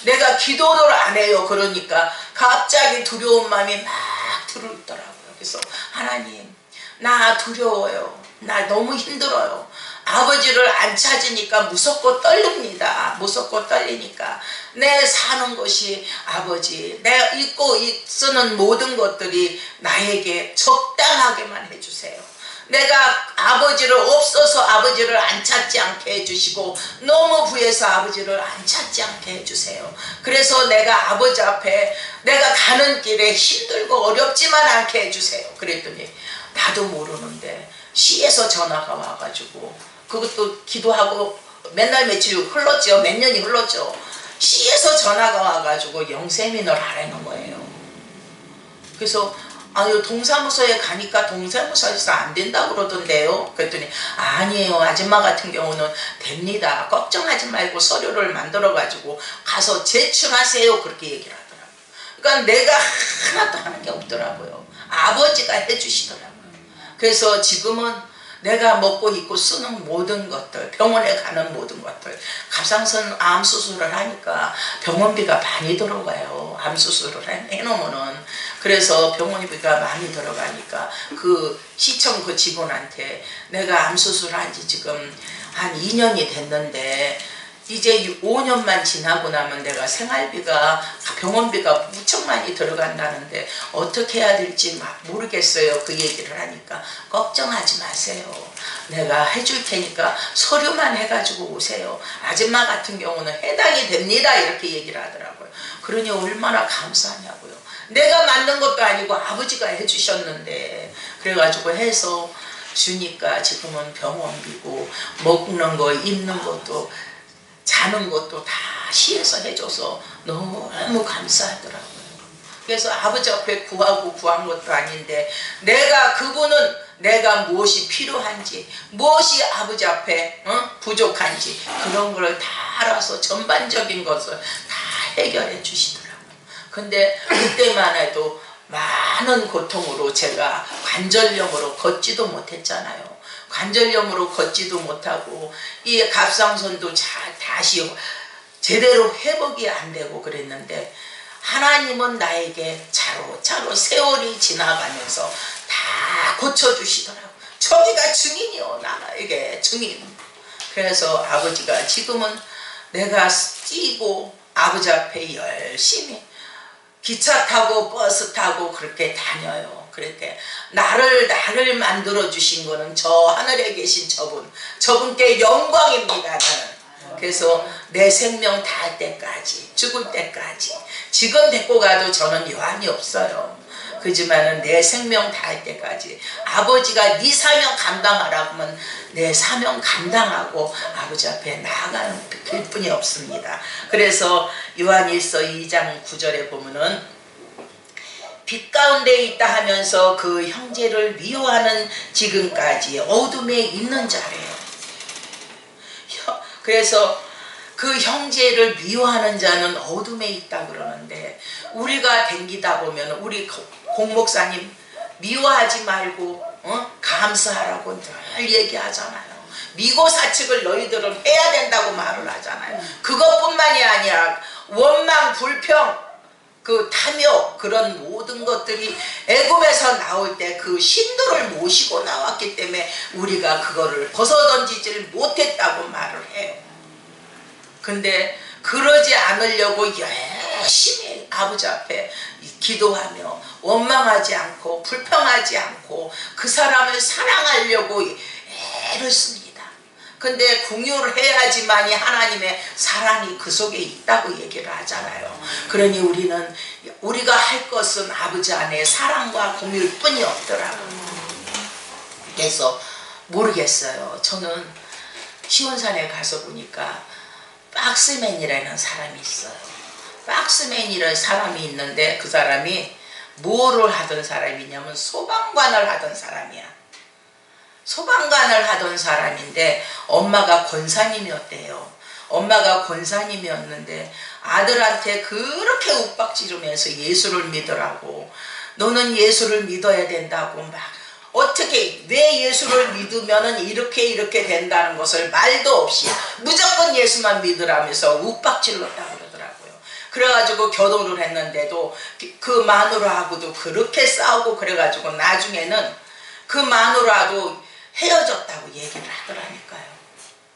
내가 기도를 안 해요. 그러니까 갑자기 두려운 마음이 막 들더라고요. 그래서 하나님 나 두려워요. 나 너무 힘들어요. 아버지를 안 찾으니까 무섭고 떨립니다. 무섭고 떨리니까 내 사는 것이 아버지, 내가 입고 쓰는 모든 것들이 나에게 적당하게만 해주세요. 내가 아버지를 없어서 아버지를 안 찾지 않게 해주시고 너무 부해서 아버지를 안 찾지 않게 해주세요. 그래서 내가 아버지 앞에 내가 가는 길에 힘들고 어렵지만 않게 해주세요. 그랬더니 나도 모르는데 시에서 전화가 와가지고, 그것도 기도하고 맨날 며칠 흘렀죠. 몇 년이 흘렀죠. 시에서 전화가 와가지고 영세민을 하라는 거예요. 그래서 아유, 동사무소에 가니까 동사무소에서 안 된다고 그러던데요. 그랬더니 아니에요. 아줌마 같은 경우는 됩니다. 걱정하지 말고 서류를 만들어 가지고 가서 제출하세요. 그렇게 얘기를 하더라고요. 그러니까 내가 하나도 하는 게 없더라고요. 아버지가 해주시더라고요. 그래서 지금은 내가 먹고 입고 쓰는 모든 것들, 병원에 가는 모든 것들, 갑상선 암 수술을 하니까 병원비가 많이 들어가요. 암 수술을 해놓으면은. 그래서 병원비가 많이 들어가니까 그 시청 그 직원한테 내가 암 수술한 지 지금 한 2년이 됐는데 이제 5년만 지나고 나면 내가 생활비가, 병원비가 무척 많이 들어간다는데 어떻게 해야 될지 모르겠어요. 그 얘기를 하니까 걱정하지 마세요. 내가 해줄 테니까 서류만 해가지고 오세요. 아줌마 같은 경우는 해당이 됩니다. 이렇게 얘기를 하더라고요. 그러니 얼마나 감사하냐고요. 내가 만든 것도 아니고 아버지가 해주셨는데, 그래가지고 해서 주니까 지금은 병원비고 먹는 거, 입는 것도, 자는 것도 다 시에서 해줘서 너무 감사하더라고요. 그래서 아버지 앞에 구한 것도 아닌데 그분은 내가 무엇이 필요한지, 무엇이 아버지 앞에 부족한지 그런 걸 다 알아서 전반적인 것을 다 해결해 주시더라고요. 근데 그때만 해도 많은 고통으로 제가 관절염으로 걷지도 못했잖아요. 관절염으로 걷지도 못하고 이 갑상선도 다시 제대로 회복이 안 되고 그랬는데 하나님은 나에게 차로 세월이 지나가면서 다 고쳐주시더라고요. 저기가 증인이요. 나에게 증인. 그래서 아버지가 지금은 내가 뛰고 아버지 앞에 열심히 기차 타고 버스 타고 그렇게 다녀요. 그랬대. 나를 만들어 주신 거는 저 하늘에 계신 저분께 영광입니다. 나는. 그래서 내 생명 다할 때까지, 죽을 때까지, 지금 데리고 가도 저는 여한이 없어요. 그지만은 내 생명 다할 때까지 아버지가 네 사명 감당하라고 하면 내 사명 감당하고 아버지 앞에 나아가는 길뿐이 없습니다. 그래서 요한일서 2장 9절에 보면은 빛 가운데 있다 하면서 그 형제를 미워하는 지금까지 어둠에 있는 자래요. 그래서 그 형제를 미워하는 자는 어둠에 있다 그러는데, 우리가 댕기다 보면 우리 공목사님 미워하지 말고 감사하라고 늘 얘기하잖아요. 미고사측을 너희들은 해야 된다고 말을 하잖아요. 그것뿐만이 아니라 원망, 불평, 그 탐욕, 그런 모든 것들이 애굽에서 나올 때 그 신들을 모시고 나왔기 때문에 우리가 그거를 벗어던지지를 못했다고 말을 해요. 근데 그러지 않으려고 열심히 아버지 앞에 기도하며 원망하지 않고 불평하지 않고 그 사람을 사랑하려고 애를 씁니다. 근데 공유를 해야지만이 하나님의 사랑이 그 속에 있다고 얘기를 하잖아요. 그러니 우리가 할 것은 아버지 안에 사랑과 공유일 뿐이 없더라고요. 그래서 모르겠어요. 저는 시원산에 가서 보니까 박스맨이라는 사람이 있어요. 박스맨이라는 사람이 있는데 그 사람이 뭐를 하던 사람이냐면 소방관을 하던 사람이야. 소방관을 하던 사람인데 엄마가 권사님이었대요. 엄마가 권사님이었는데 아들한테 그렇게 윽박지르면서 예수를 믿으라고, 너는 예수를 믿어야 된다고 막, 어떻게 왜 예수를 믿으면은 이렇게 된다는 것을 말도 없이 무조건 예수만 믿으라면서 윽박질렀다고 그러더라고요. 그래가지고 결혼을 했는데도 그 마누라하고도 그렇게 싸우고, 그래가지고 나중에는 그 마누라도 헤어졌다고 얘기를 하더라니까요.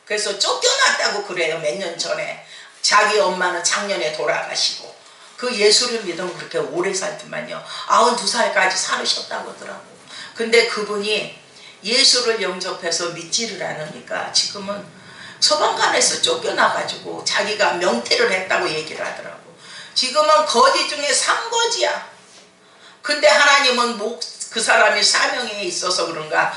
그래서 쫓겨났다고 그래요. 몇 년 전에. 자기 엄마는 작년에 돌아가시고, 그 예수를 믿으면 그렇게 오래 살더만요. 92살까지 살으셨다고 하더라고요. 근데 그분이 예수를 영접해서 믿지를 않으니까 지금은 소방관에서 쫓겨나가지고 자기가 명퇴를 했다고 얘기를 하더라고. 지금은 거지 중에 상거지야. 근데 하나님은 그 사람이 사명에 있어서 그런가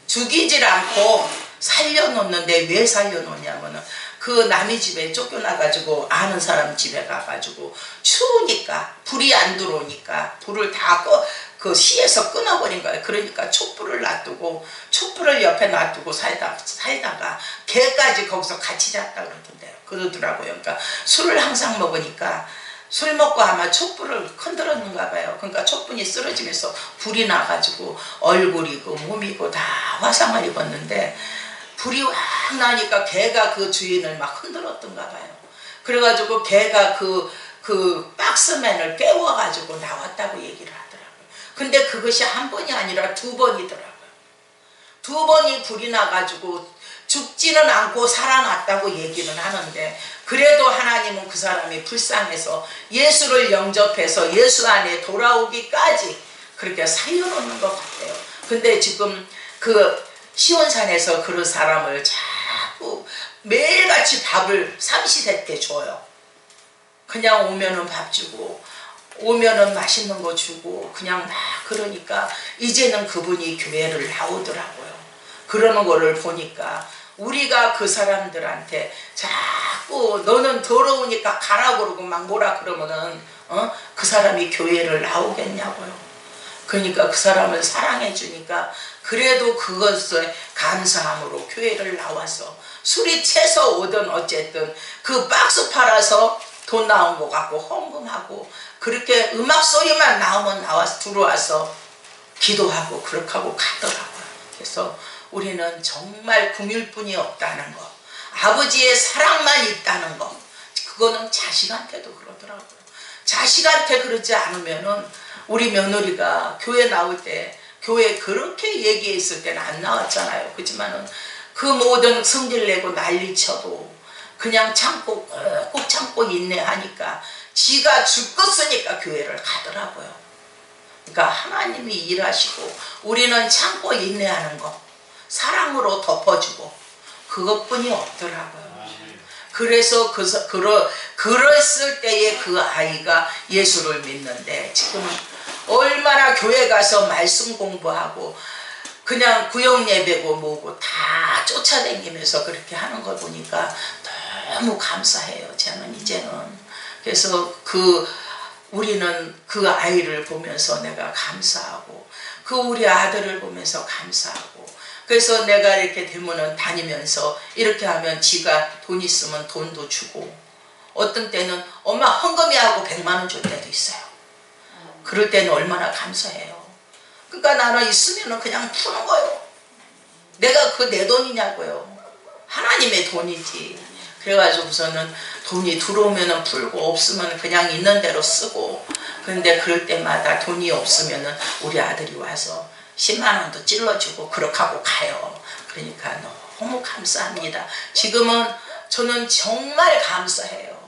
죽이질 않고 살려놓는데, 왜 살려놓냐면은 그 남의 집에 쫓겨나가지고 아는 사람 집에 가가지고 추우니까 불이 안 들어오니까 불을 다 그 시에서 끊어버린 거예요. 그러니까 촛불을 놔두고, 촛불을 옆에 놔두고 살다가 개까지 거기서 같이 잤다 그러더라고요. 그러니까 술을 항상 먹으니까 술 먹고 아마 촛불을 흔들었는가 봐요. 그러니까 촛불이 쓰러지면서 불이 나가지고 얼굴이고 몸이고 다 화상을 입었는데, 불이 확 나니까 개가 그 주인을 막 흔들었던가 봐요. 그래가지고 개가 그 박스맨을 깨워가지고 나왔다고 얘기를 하더라고요. 근데 그것이 한 번이 아니라 2번이더라고요. 2번이 불이 나가지고 죽지는 않고 살아났다고 얘기는 하는데, 그래도 하나님은 그 사람이 불쌍해서 예수를 영접해서 예수 안에 돌아오기까지 그렇게 살려놓는 것 같아요. 근데 지금 그 시온산에서 그 사람을 자꾸 매일같이 밥을 삼시세 때 줘요. 그냥 오면은 밥 주고, 오면은 맛있는 거 주고, 그냥 막 그러니까 이제는 그분이 교회를 나오더라고요. 그러는 거를 보니까 우리가 그 사람들한테 자꾸 너는 더러우니까 가라 그러고 막 뭐라 그러면은 그 사람이 교회를 나오겠냐고요. 그러니까 그 사람을 사랑해 주니까 그래도 그것을 감사함으로 교회를 나와서 술이 채서 오든 어쨌든 그 박스 팔아서 돈 나온 거 갖고 헌금하고, 그렇게 음악 소리만 나오면 들어와서 기도하고 그렇게 하고 가더라고요. 그래서 우리는 정말 궁일뿐이 없다는 거, 아버지의 사랑만 있다는 거, 그거는 자식한테도 그러더라고요. 자식한테 그러지 않으면은 우리 며느리가 교회 나올 때, 교회 그렇게 얘기했을 때는 안 나왔잖아요. 그렇지만은 그 모든 성질 내고 난리쳐도 그냥 참고 꼭 참고 인내하니까 지가 죽겠으니까 교회를 가더라고요. 그러니까 하나님이 일하시고 우리는 참고 인내하는 거, 사랑으로 덮어주고 그것뿐이 없더라고요. 그래서 그랬을 때에 그 아이가 예수를 믿는데, 지금은 얼마나 교회 가서 말씀 공부하고 그냥 구역 예배고 뭐고 다 쫓아다니면서 그렇게 하는 거 보니까 너무 감사해요. 저는 이제는. 그래서 우리는 그 아이를 보면서 내가 감사하고, 그 우리 아들을 보면서 감사하고, 그래서 내가 이렇게 되면은 다니면서 이렇게 하면 지가 돈 있으면 돈도 주고, 어떤 때는 엄마 헌금이 하고 100만 원 줄 때도 있어요. 그럴 때는 얼마나 감사해요. 그러니까 나는 있으면은 그냥 푸는 거예요. 내가 내 돈이냐고요. 하나님의 돈이지. 그래가지고서는 돈이 들어오면은 풀고 없으면 그냥 있는 대로 쓰고, 그런데 그럴 때마다 돈이 없으면은 우리 아들이 와서 10만 원도 찔러주고 그렇게 하고 가요. 그러니까 너무 감사합니다. 지금은 저는 정말 감사해요.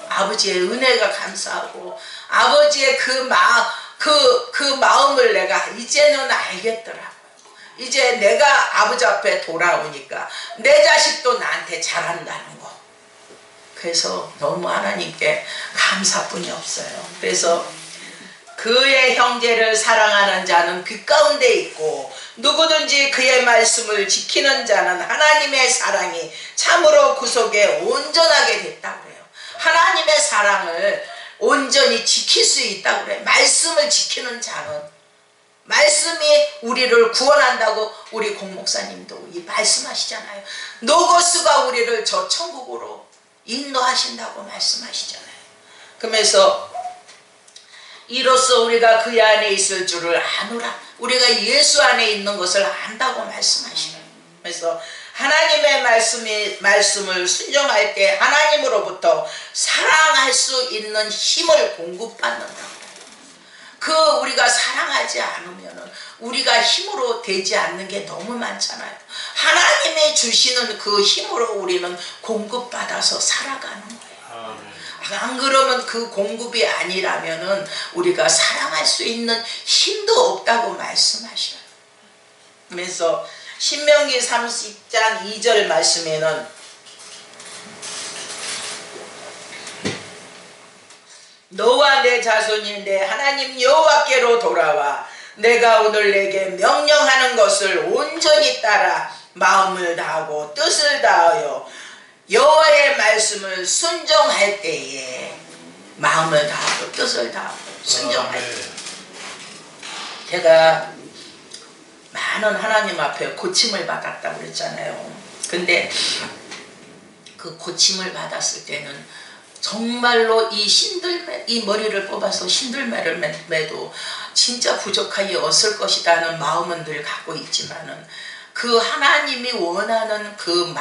아버지의 은혜가 감사하고, 아버지의 그 마음을 내가 이제는 알겠더라고요. 이제 내가 아버지 앞에 돌아오니까 내 자식도 나한테 잘한다는 거. 그래서 너무 하나님께 감사뿐이 없어요. 그래서 그의 형제를 사랑하는 자는 빛 가운데 있고, 누구든지 그의 말씀을 지키는 자는 하나님의 사랑이 참으로 구속에 온전하게 됐다고 해요. 하나님의 사랑을 온전히 지킬 수 있다고 그래. 말씀을 지키는 자는, 말씀이 우리를 구원한다고 우리 공목사님도 이 말씀하시잖아요. 노고스가 우리를 저 천국으로 인도하신다고 말씀하시잖아요. 그러면서 이로써 우리가 그의 안에 있을 줄을 아노라. 우리가 예수 안에 있는 것을 안다고 말씀하시네요. 그래서 하나님의 말씀을 순종할 때 하나님으로부터 사랑할 수 있는 힘을 공급받는다. 우리가 사랑하지 않으면 우리가 힘으로 되지 않는 게 너무 많잖아요. 하나님이 주시는 그 힘으로 우리는 공급받아서 살아가는 거예요. 안 그러면 그 공급이 아니라면은 우리가 사랑할 수 있는 힘도 없다고 말씀하셔요. 그래서 신명기 30장 2절 말씀에는 너와 내 자손이 내 하나님 여호와께로 돌아와 내가 오늘 내게 명령하는 것을 온전히 따라 마음을 다하고 뜻을 다하여 여호와의 말씀을 순종할 때에, 마음을 다하고 뜻을 다하고 순종할 때, 제가 많은 하나님 앞에 고침을 받았다고 그랬잖아요. 근데 그 고침을 받았을 때는 정말로 이 머리를 뽑아서 신들매를 매도 진짜 부족하였을 것이라는 마음은 늘 갖고 있지만은 그 하나님이 원하는 그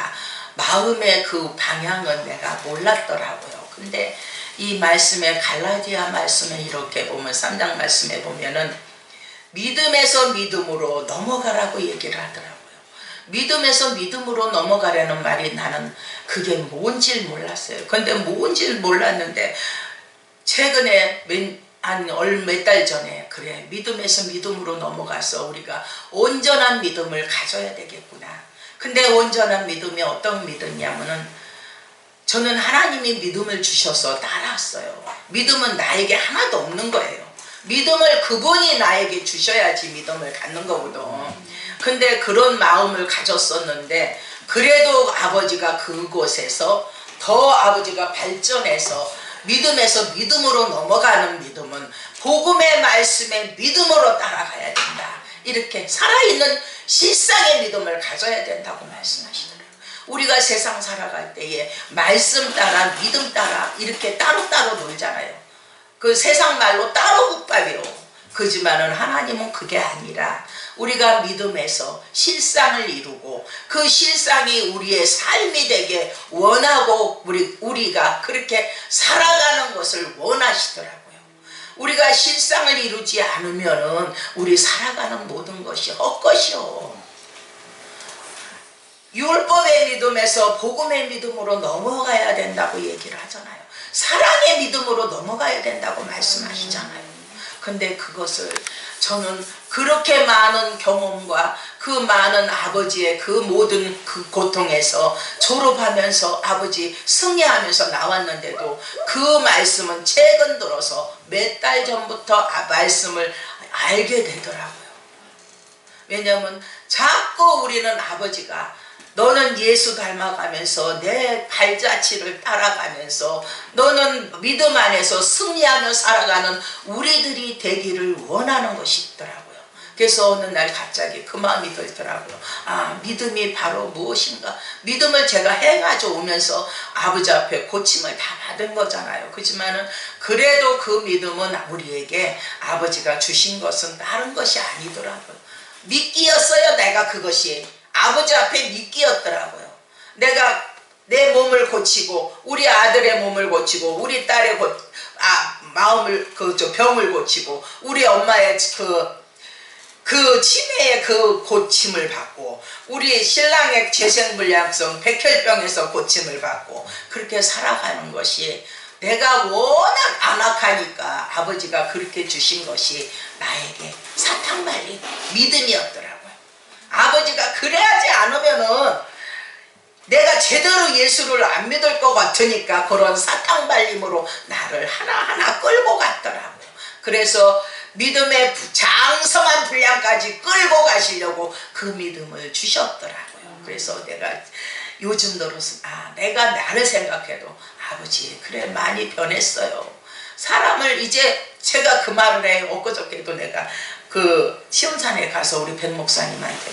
마음의 그 방향은 내가 몰랐더라고요. 근데 이 말씀에, 갈라디아 말씀에 이렇게 보면 3장 말씀에 보면은 믿음에서 믿음으로 넘어가라고 얘기를 하더라고요. 믿음에서 믿음으로 넘어가려는 말이 나는 그게 뭔지 몰랐어요. 근데 뭔지 몰랐는데 최근에 몇 달 전에 그래, 믿음에서 믿음으로 넘어가서 우리가 온전한 믿음을 가져야 되겠구나. 근데 온전한 믿음이 어떤 믿음이냐면은 저는 하나님이 믿음을 주셔서 따라왔어요. 믿음은 나에게 하나도 없는 거예요. 믿음을 그분이 나에게 주셔야지 믿음을 갖는 거거든. 근데 그런 마음을 가졌었는데 그래도 아버지가 그곳에서 더 아버지가 발전해서 믿음에서 믿음으로 넘어가는 믿음은 복음의 말씀에 믿음으로 따라가야 된다. 이렇게 살아있는 실상의 믿음을 가져야 된다고 말씀하시더라고요. 우리가 세상 살아갈 때에 말씀 따라 믿음 따라 이렇게 따로따로 놀잖아요. 그 세상 말로 따로 국밥이요. 그지만은 하나님은 그게 아니라 우리가 믿음에서 실상을 이루고 그 실상이 우리의 삶이 되게 원하고 우리가 그렇게 살아가는 것을 원하시더라고요. 우리가 실상을 이루지 않으면은 우리 살아가는 모든 것이 헛것이요. 율법의 믿음에서 복음의 믿음으로 넘어가야 된다고 얘기를 하잖아요. 사랑의 믿음으로 넘어가야 된다고 말씀하시잖아요. 근데 그것을 저는 그렇게 많은 경험과 그 많은 아버지의 그 모든 그 고통에서 졸업하면서 아버지 승리하면서 나왔는데도 그 말씀은 최근 들어서 몇 달 전부터 말씀을 알게 되더라고요. 왜냐하면 자꾸 우리는 아버지가 너는 예수 닮아가면서 내 발자취를 따라가면서 너는 믿음 안에서 승리하며 살아가는 우리들이 되기를 원하는 것이 있더라고요. 그래서 어느 날 갑자기 그 마음이 들더라고요. 아, 믿음이 바로 무엇인가. 믿음을 제가 해가지고 오면서 아버지 앞에 고침을 다 받은 거잖아요. 그렇지만은 그래도 그 믿음은 우리에게 아버지가 주신 것은 다른 것이 아니더라고요. 믿기였어요. 내가 그것이 아버지 앞에 믿기였더라고요. 내가 내 몸을 고치고 우리 아들의 몸을 고치고 우리 딸의 마음을 병을 고치고 우리 엄마의 그 치매의 그 고침을 받고 우리 신랑의 재생불량성 백혈병에서 고침을 받고 그렇게 살아가는 것이 내가 워낙 안악하니까 아버지가 그렇게 주신 것이 나에게 사탕 말린 믿음이었더라고요. 아버지가 그래야지 않으면은 내가 제대로 예수를 안 믿을 것 같으니까 그런 사탕 발림으로 나를 하나하나 끌고 갔더라고요. 그래서 믿음의 장성한 분량까지 끌고 가시려고 그 믿음을 주셨더라고요. 그래서 내가 요즘 들어서 내가 나를 생각해도 아버지 그래 많이 변했어요. 사람을 이제 제가 그 말을 해요. 엊그저께도 내가 그 시험산에 가서 우리 백 목사님한테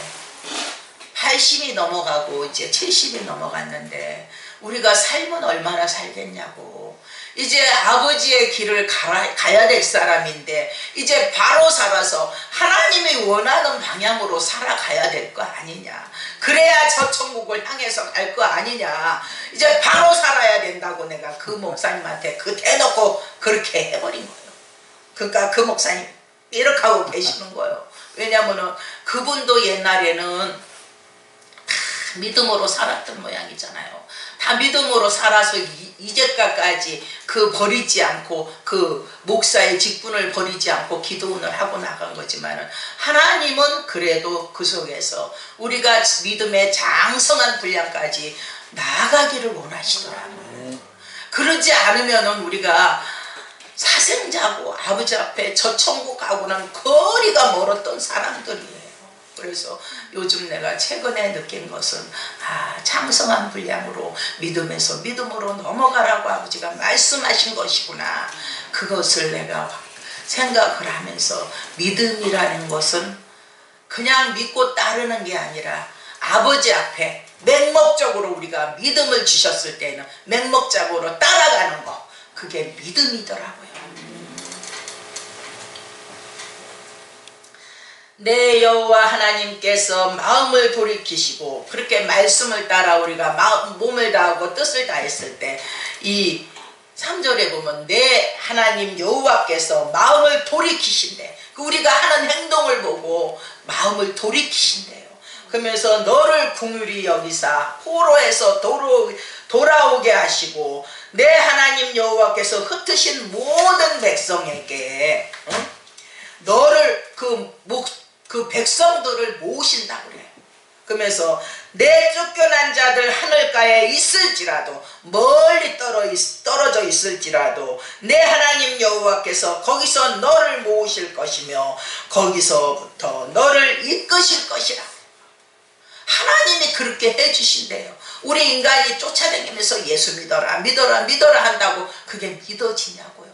80이 넘어가고 이제 70이 넘어갔는데 우리가 삶은 얼마나 살겠냐고. 이제 아버지의 길을 가야 될 사람인데 이제 바로 살아서 하나님이 원하는 방향으로 살아가야 될 거 아니냐. 그래야 저 천국을 향해서 갈 거 아니냐. 이제 바로 살아야 된다고 내가 그 목사님한테 그 대놓고 그렇게 해버린 거예요. 그러니까 그 목사님 이렇게 하고 계시는 거예요. 왜냐면은 그분도 옛날에는 다 믿음으로 살았던 모양이잖아요. 다 믿음으로 살아서 이제까지 그 버리지 않고 그 목사의 직분을 버리지 않고 기도원을 하고 나간 거지만은 하나님은 그래도 그 속에서 우리가 믿음의 장성한 분량까지 나아가기를 원하시더라고요. 그러지 않으면은 우리가 사생자고 아버지 앞에 저 천국하고는 거리가 멀었던 사람들이에요. 그래서 요즘 내가 최근에 느낀 것은 장성한 분량으로 믿음에서 믿음으로 넘어가라고 아버지가 말씀하신 것이구나. 그것을 내가 생각을 하면서 믿음이라는 것은 그냥 믿고 따르는 게 아니라 아버지 앞에 맹목적으로 우리가 믿음을 주셨을 때는 맹목적으로 따라가는 거, 그게 믿음이더라고요. 내 여호와 하나님께서 마음을 돌이키시고 그렇게 말씀을 따라 우리가 몸을 다하고 뜻을 다했을 때 이 3절에 보면 내 하나님 여호와께서 마음을 돌이키신대. 우리가 하는 행동을 보고 마음을 돌이키신대요. 그러면서 너를 긍휼히 여기사 포로에서 돌아오게 하시고 내 하나님 여호와께서 흩으신 모든 백성에게 너를 그 백성들을 모으신다고 그래요. 그러면서 내 쫓겨난 자들 하늘가에 있을지라도 멀리 떨어져 있을지라도 내 하나님 여호와께서 거기서 너를 모으실 것이며 거기서부터 너를 이끄실 것이라. 하나님이 그렇게 해주신대요. 우리 인간이 쫓아다니면서 예수 믿어라 믿어라 믿어라 한다고 그게 믿어지냐고요.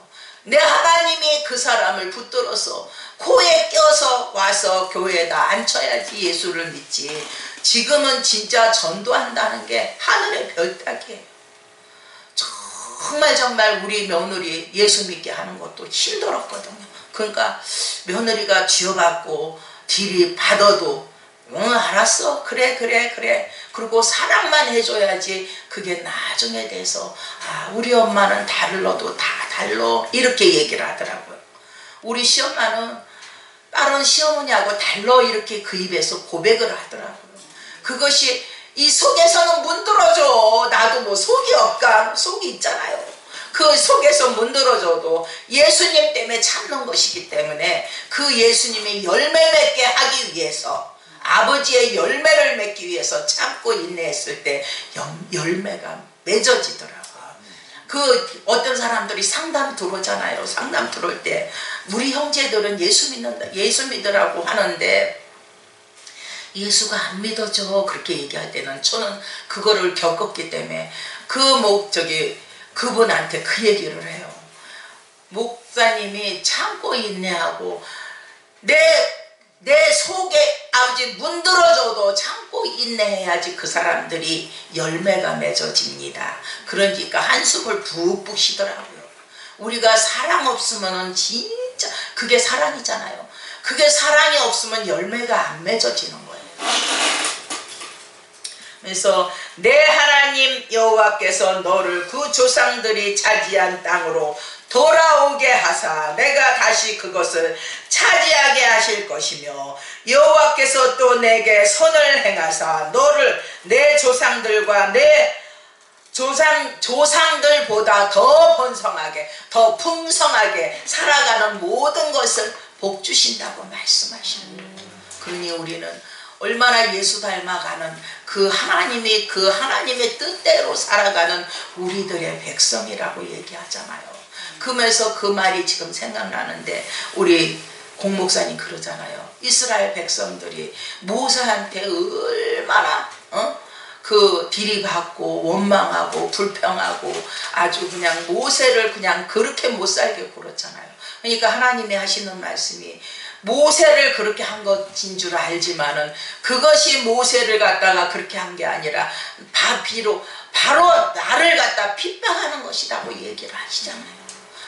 내 하나님이 그 사람을 붙들어서 코에 껴서 와서 교회에다 앉혀야지 예수를 믿지. 지금은 진짜 전도한다는 게 하늘의 별따기예요. 정말 우리 며느리 예수 믿게 하는 것도 힘들었거든요. 그러니까 며느리가 쥐어받고 딜이 받아도 알았어 그래 그리고 사랑만 해줘야지. 그게 나중에 돼서 우리 엄마는 달러도 다 달러 이렇게 얘기를 하더라고요. 우리 시엄마는 다른 시어머니하고 달러 이렇게 그 입에서 고백을 하더라고요. 그것이 이 속에서는 문드러져. 나도 뭐 속이 없까? 속이 있잖아요. 그 속에서 문드러져도 예수님 때문에 참는 것이기 때문에 그 예수님이 열매 맺게 하기 위해서 아버지의 열매를 맺기 위해서 참고 인내했을 때 열매가 맺어지더라고요. 그 어떤 사람들이 상담 들어오잖아요. 상담 들어올 때 우리 형제들은 예수 믿으라고 하는데 예수가 안 믿어져 그렇게 얘기할 때는 저는 그거를 겪었기 때문에 그분한테 그 얘기를 해요. 목사님이 참고 인내하고 내 속에 아버지 문드러져도 참고 인내해야지 그 사람들이 열매가 맺어집니다. 그러니까 한숨을 푹푹 쉬더라고요. 우리가 사랑 없으면 진짜 그게 사랑이잖아요. 그게 사랑이 없으면 열매가 안 맺어지는 거예요. 그래서 내 하나님 여호와께서 너를 그 조상들이 차지한 땅으로 돌아오게 하사 내가 다시 그것을 차지하게 하실 것이며 여호와께서 또 내게 선을 행하사 너를 내 조상들과 내 조상들보다 더 번성하게 더 풍성하게 살아가는 모든 것을 복 주신다고 말씀하시는 거예요. 그러니 우리는 얼마나 예수 닮아가는 그 하나님의 뜻대로 살아가는 우리들의 백성이라고 얘기하잖아요. 그러면서 그 말이 지금 생각나는데 우리 공목사님 그러잖아요. 이스라엘 백성들이 모세한테 얼마나 그 비리받고 원망하고 불평하고 아주 그냥 모세를 그냥 그렇게 못 살게 굴었잖아요. 그러니까 하나님이 하시는 말씀이 모세를 그렇게 한 것인 줄 알지만은 그것이 모세를 갖다가 그렇게 한 게 아니라 바로 나를 갖다 핍박하는 것이라고 얘기를 하시잖아요.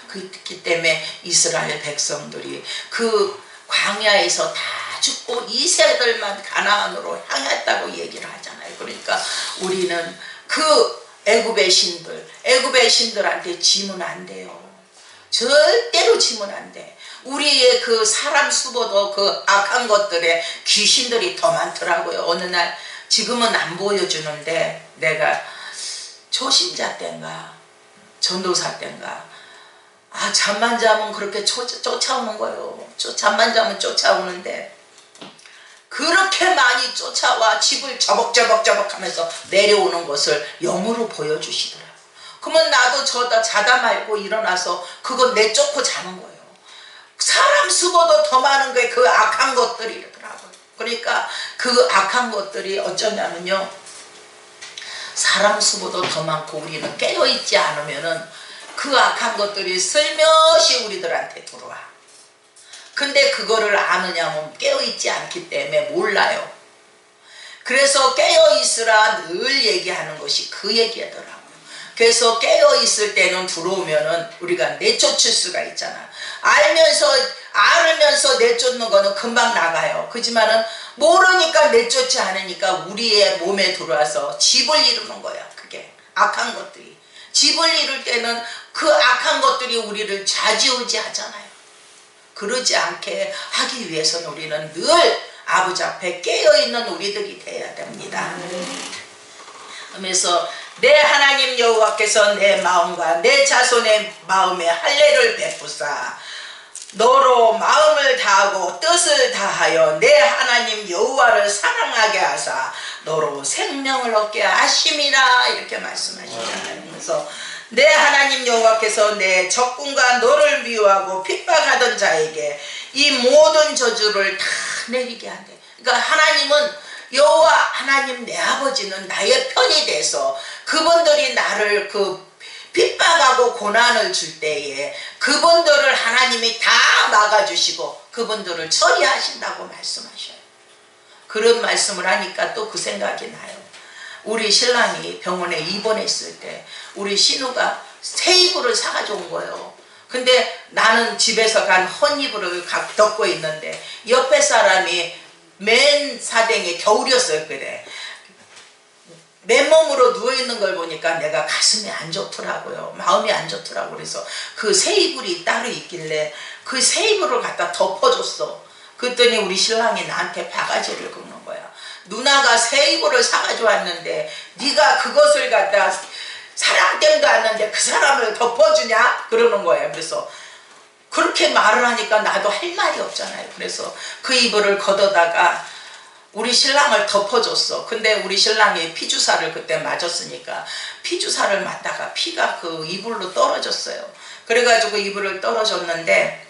그렇기 때문에 이스라엘 백성들이 그 광야에서 다 죽고 이 세들만 가나안으로 향했다고 얘기를 하잖아요. 그러니까 우리는 그 애굽의 신들한테 지면 안 돼요. 절대로 지면 안 돼. 우리의 그 사람 수보다 그 악한 것들에 귀신들이 더 많더라고요. 어느 날 지금은 안 보여주는데 내가 초신자 때인가 전도사 때인가 잠만 자면 그렇게 쫓아오는 거예요. 잠만 자면 쫓아오는데 그렇게 많이 쫓아와 집을 저벅저벅 하면서 내려오는 것을 영으로 보여주시더라고요. 그러면 나도 자다 말고 일어나서 그거 내쫓고 자는 거예요. 사람 수보다 더 많은 게 그 악한 것들이더라고요. 그러니까 그 악한 것들이 어쩌냐면요, 사람 수보다 더 많고 우리는 깨어있지 않으면은 그 악한 것들이 슬며시 우리들한테 들어와. 근데 그거를 아느냐면 깨어있지 않기 때문에 몰라요. 그래서 깨어있으라 늘 얘기하는 것이 그 얘기하더라고요. 그래서 깨어있을 때는 들어오면은 우리가 내쫓을 수가 있잖아. 알면서 내쫓는 거는 금방 나가요. 그렇지만은 모르니까 내쫓지 않으니까 우리의 몸에 들어와서 집을 이루는 거야. 그게 악한 것들이. 집을 이룰 때는 그 악한 것들이 우리를 좌지우지 하잖아요. 그러지 않게 하기 위해서는 우리는 늘 아버지 앞에 깨어있는 우리들이 돼야 됩니다. 그래서 내 하나님 여호와께서 내 마음과 내 자손의 마음에 할례를 베푸사 너로 마음을 다하고 뜻을 다하여 내 하나님 여호와를 사랑하게 하사 너로 생명을 얻게 하심이라 이렇게 말씀하시잖아요. 그래서 내 하나님 여호와께서 내 적군과 너를 미워하고 핍박하던 자에게 이 모든 저주를 다 내리게 한대. 그러니까 하나님은 여호와 하나님 내 아버지는 나의 편이 돼서 그분들이 나를 핍박하고 고난을 줄 때에 그분들을 하나님이 다 막아주시고 그분들을 처리하신다고 말씀하셔요. 그런 말씀을 하니까 또 그 생각이 나요. 우리 신랑이 병원에 입원했을 때 우리 신우가 새 이불을 사가지고 온 거예요. 근데 나는 집에서 간 헌이불을 덮고 있는데 옆에 사람이 맨 사댕에 겨울이었어요. 그래. 맨몸으로 누워있는 걸 보니까 내가 가슴이 안 좋더라고요. 마음이 안 좋더라고요. 그래서 그 새 이불이 따로 있길래 그 새 이불을 갖다 덮어줬어. 그랬더니 우리 신랑이 나한테 바가지를 긁는 거야. 누나가 새 이불을 사가지고 왔는데 네가 그것을 갖다 사랑 때문도 않는데 그 사람을 덮어주냐? 그러는 거예요. 그래서 그렇게 말을 하니까 나도 할 말이 없잖아요. 그래서 그 이불을 걷어다가 우리 신랑을 덮어줬어. 근데 우리 신랑이 피주사를 그때 맞았으니까 피주사를 맞다가 피가 그 이불로 떨어졌어요. 그래가지고 이불을 떨어졌는데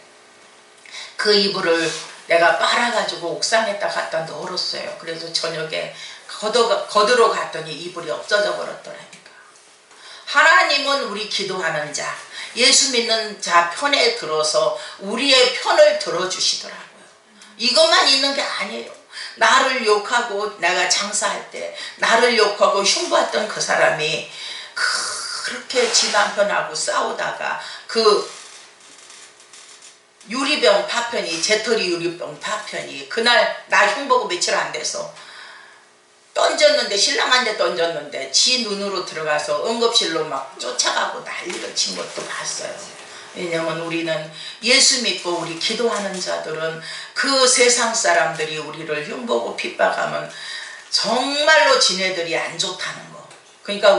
그 이불을 내가 빨아가지고 옥상에다 갖다 넣었어요. 그래서 저녁에 걷으러 갔더니 이불이 없어져 버렸더라니까. 하나님은 우리 기도하는 자, 예수 믿는 자 편에 들어서 우리의 편을 들어주시더라고요. 이것만 있는 게 아니에요. 나를 욕하고 내가 장사할 때 나를 욕하고 흉보했던 그 사람이 그렇게 지 남편하고 싸우다가 그 유리병 파편이 재털이 유리병 파편이 그날 나 흉보고 며칠 안 돼서 던졌는데 신랑한테 던졌는데 지 눈으로 들어가서 응급실로 막 쫓아가고 난리를 친 것도 봤어요. 왜냐면 우리는 예수 믿고 우리 기도하는 자들은 그 세상 사람들이 우리를 흉보고 핍박하면 정말로 지네들이 안 좋다는 거. 그러니까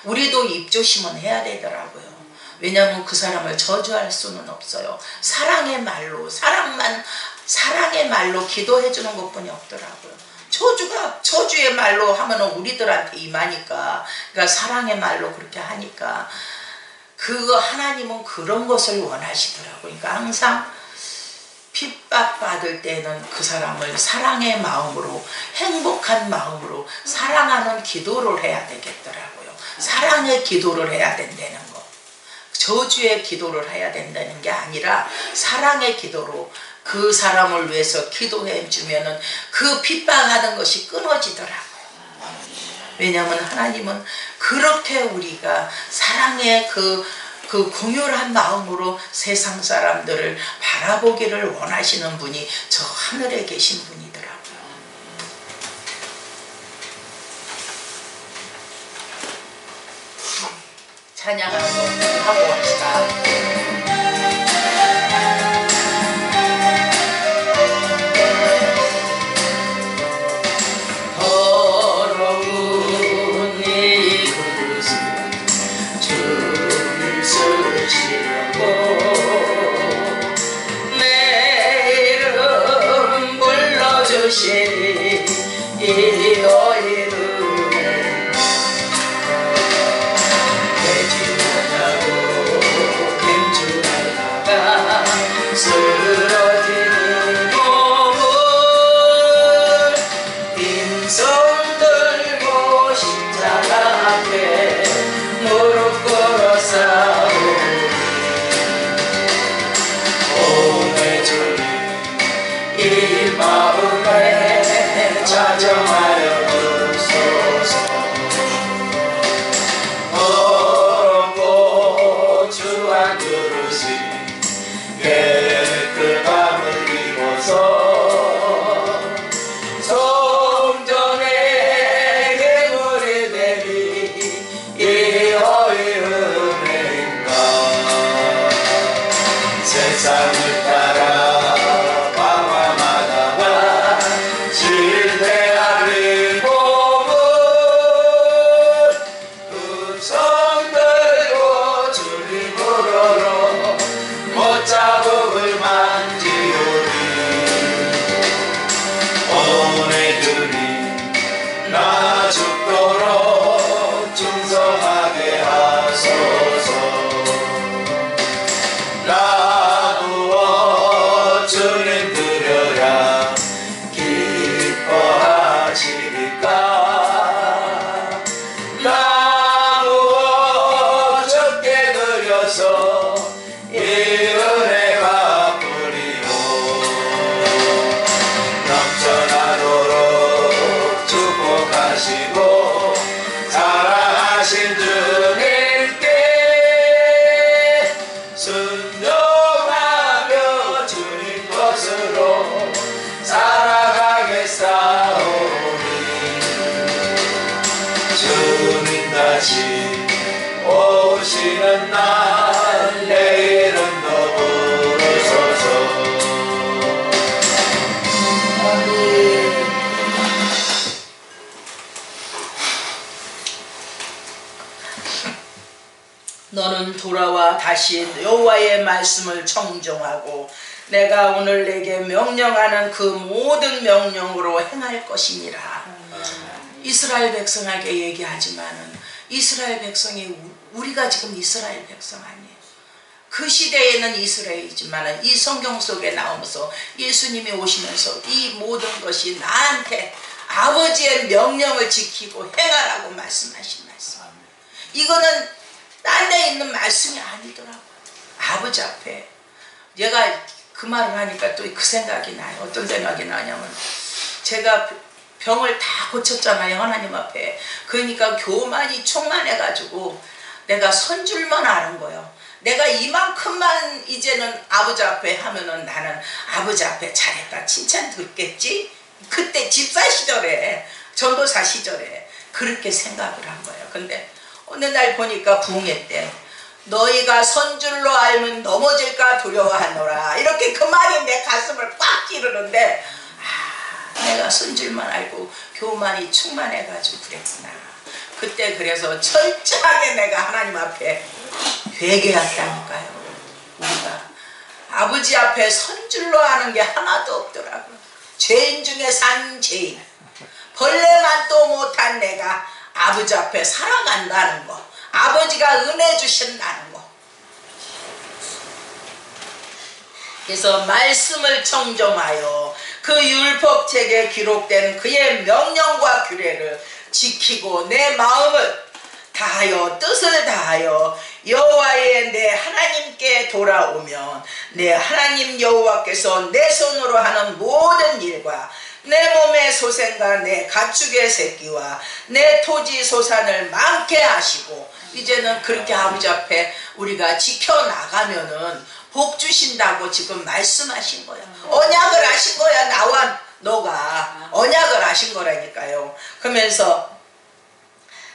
우리도 입조심은 해야 되더라고요. 왜냐하면 그 사람을 저주할 수는 없어요. 사랑의 말로 사랑의 말로 기도해 주는 것뿐이 없더라고요. 저주의 말로 하면은 우리들한테 임하니까, 그러니까 사랑의 말로 그렇게 하니까 하나님은 그런 것을 원하시더라고요. 그러니까 항상 핍박받을 때는 그 사람을 사랑의 마음으로, 행복한 마음으로 사랑하는 기도를 해야 되겠더라고요. 사랑의 기도를 해야 된다는 거. 저주의 기도를 해야 된다는 게 아니라 사랑의 기도로 그 사람을 위해서 기도해 주면은 그 핍박하는 것이 끊어지더라고요. 왜냐하면 하나님은 그렇게 우리가 사랑의 그 공유한 마음으로 세상 사람들을 바라보기를 원하시는 분이 저 하늘에 계신 분이더라고요. 찬양을 하고 합시다. 오시는 날 내일은 더 부르소서. 너는 돌아와 다시 여호와의 말씀을 청종하고 내가 오늘 내게 명령하는 그 모든 명령으로 행할 것이니라. 이스라엘 백성에게 얘기하지만은 이스라엘 백성이 우리가 지금 이스라엘 백성 아니에요. 그 시대에는 이스라엘이지만 이 성경 속에 나오면서 예수님이 오시면서 이 모든 것이 나한테 아버지의 명령을 지키고 행하라고 말씀하신 말씀. 이거는 딴 데 있는 말씀이 아니더라고요. 아버지 앞에. 얘가 그 말을 하니까 또 그 생각이 나요. 어떤 생각이 나냐면 제가 병을 다 고쳤잖아요, 하나님 앞에. 그러니까 교만이 충만해가지고 내가 선 줄만 아는 거예요. 내가 이만큼만 이제는 아버지 앞에 하면은 나는 아버지 앞에 잘했다 칭찬 듣겠지. 그때 집사 시절에, 전도사 시절에 그렇게 생각을 한 거예요. 근데 어느 날 보니까 부흥했대. 너희가 선줄로 알면 넘어질까 두려워하노라. 이렇게 그 말이 내 가슴을 꽉 찌르는데, 내가 선줄만 알고 교만이 충만해가지고 그랬구나. 그때 그래서 철저하게 내가 하나님 앞에 회개했다니까요. 우리가 아버지 앞에 선줄로 하는 게 하나도 없더라고요. 죄인 중에 산 죄인, 벌레만 또 못한 내가 아버지 앞에 살아간다는 거, 아버지가 은혜 주신다는 거. 그래서 말씀을 청정하여 그 율법책에 기록된 그의 명령과 규례를 지키고 내 마음을 다하여 뜻을 다하여 여호와의 내 하나님께 돌아오면 내 하나님 여호와께서 내 손으로 하는 모든 일과 내 몸의 소생과 내 가축의 새끼와 내 토지 소산을 많게 하시고, 이제는 그렇게 아버지 앞에 우리가 지켜나가면은 복 주신다고 지금 말씀하신 거야. 언약을 하신 거야. 나와 너가 언약을 하신 거라니까요. 그러면서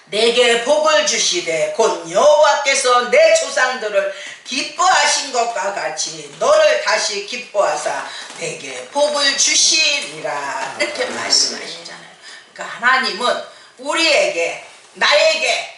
내게 복을 주시되 곧 여호와께서 내 조상들을 기뻐하신 것과 같이 너를 다시 기뻐하사 내게 복을 주시리라, 이렇게 말씀하시잖아요. 그러니까 하나님은 우리에게, 나에게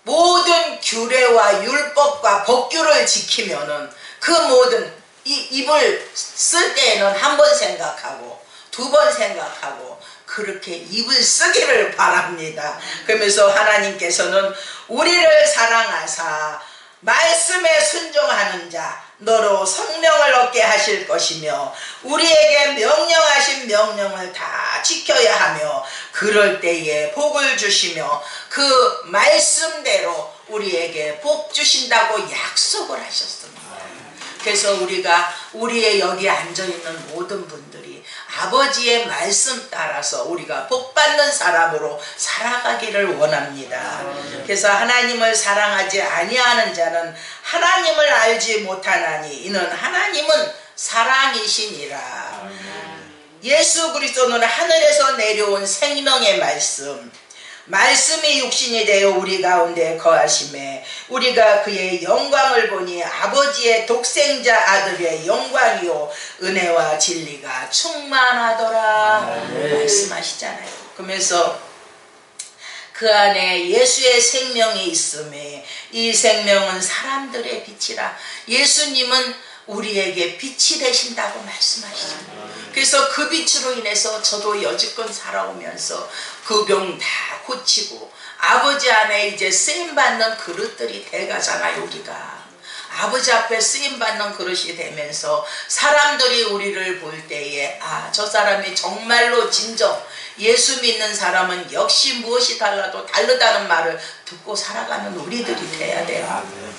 모든 규례와 율법과 법규를 지키면은 그 모든 입을 쓸 때에는 한 번 생각하고 두 번 생각하고 그렇게 입을 쓰기를 바랍니다. 그러면서 하나님께서는 우리를 사랑하사 말씀에 순종하는 자 너로 성명을 얻게 하실 것이며 우리에게 명령하신 명령을 다 지켜야 하며 그럴 때에 복을 주시며 그 말씀대로 우리에게 복 주신다고 약속을 하셨습니다. 그래서 우리의 여기 앉아있는 모든 분들이 아버지의 말씀 따라서 우리가 복받는 사람으로 살아가기를 원합니다. 그래서 하나님을 사랑하지 아니하는 자는 하나님을 알지 못하나니 이는 하나님은 사랑이시니라. 예수 그리스도는 하늘에서 내려온 생명의 말씀이 육신이 되어 우리 가운데 거하심에 우리가 그의 영광을 보니 아버지의 독생자 아들의 영광이요 은혜와 진리가 충만하더라 말씀하시잖아요. 그러면서 그 안에 예수의 생명이 있음에 이 생명은 사람들의 빛이라. 예수님은 우리에게 빛이 되신다고 말씀하시잖아요. 그래서 그 빛으로 인해서 저도 여지껏 살아오면서 그 병 다 고치고 아버지 안에 이제 쓰임받는 그릇들이 돼가잖아요. 우리가 아버지 앞에 쓰임받는 그릇이 되면서 사람들이 우리를 볼 때에 저 사람이 정말로 진정 예수 믿는 사람은 역시 무엇이 달라도 다르다는 말을 듣고 살아가는 우리들이 돼야 돼요.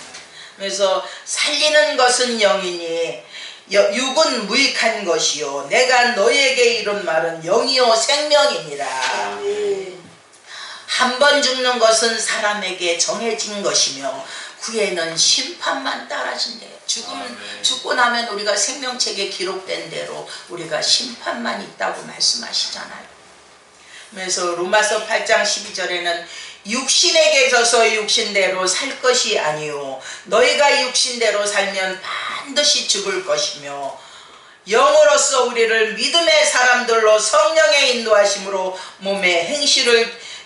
그래서 살리는 것은 영이니 육은 무익한 것이요 내가 너에게 이룬 말은 영이요 생명이니라. 한 번 죽는 것은 사람에게 정해진 것이며 후에는 심판만 따라진대요. 죽고 나면 우리가 생명책에 기록된 대로 우리가 심판만 있다고 말씀하시잖아요. 그래서 로마서 8장 12절에는 육신에게 져서 육신대로 살 것이 아니요 너희가 육신대로 살면 반드시 죽을 것이며 영으로서 우리를 믿음의 사람들로 성령의 인도하심으로 몸의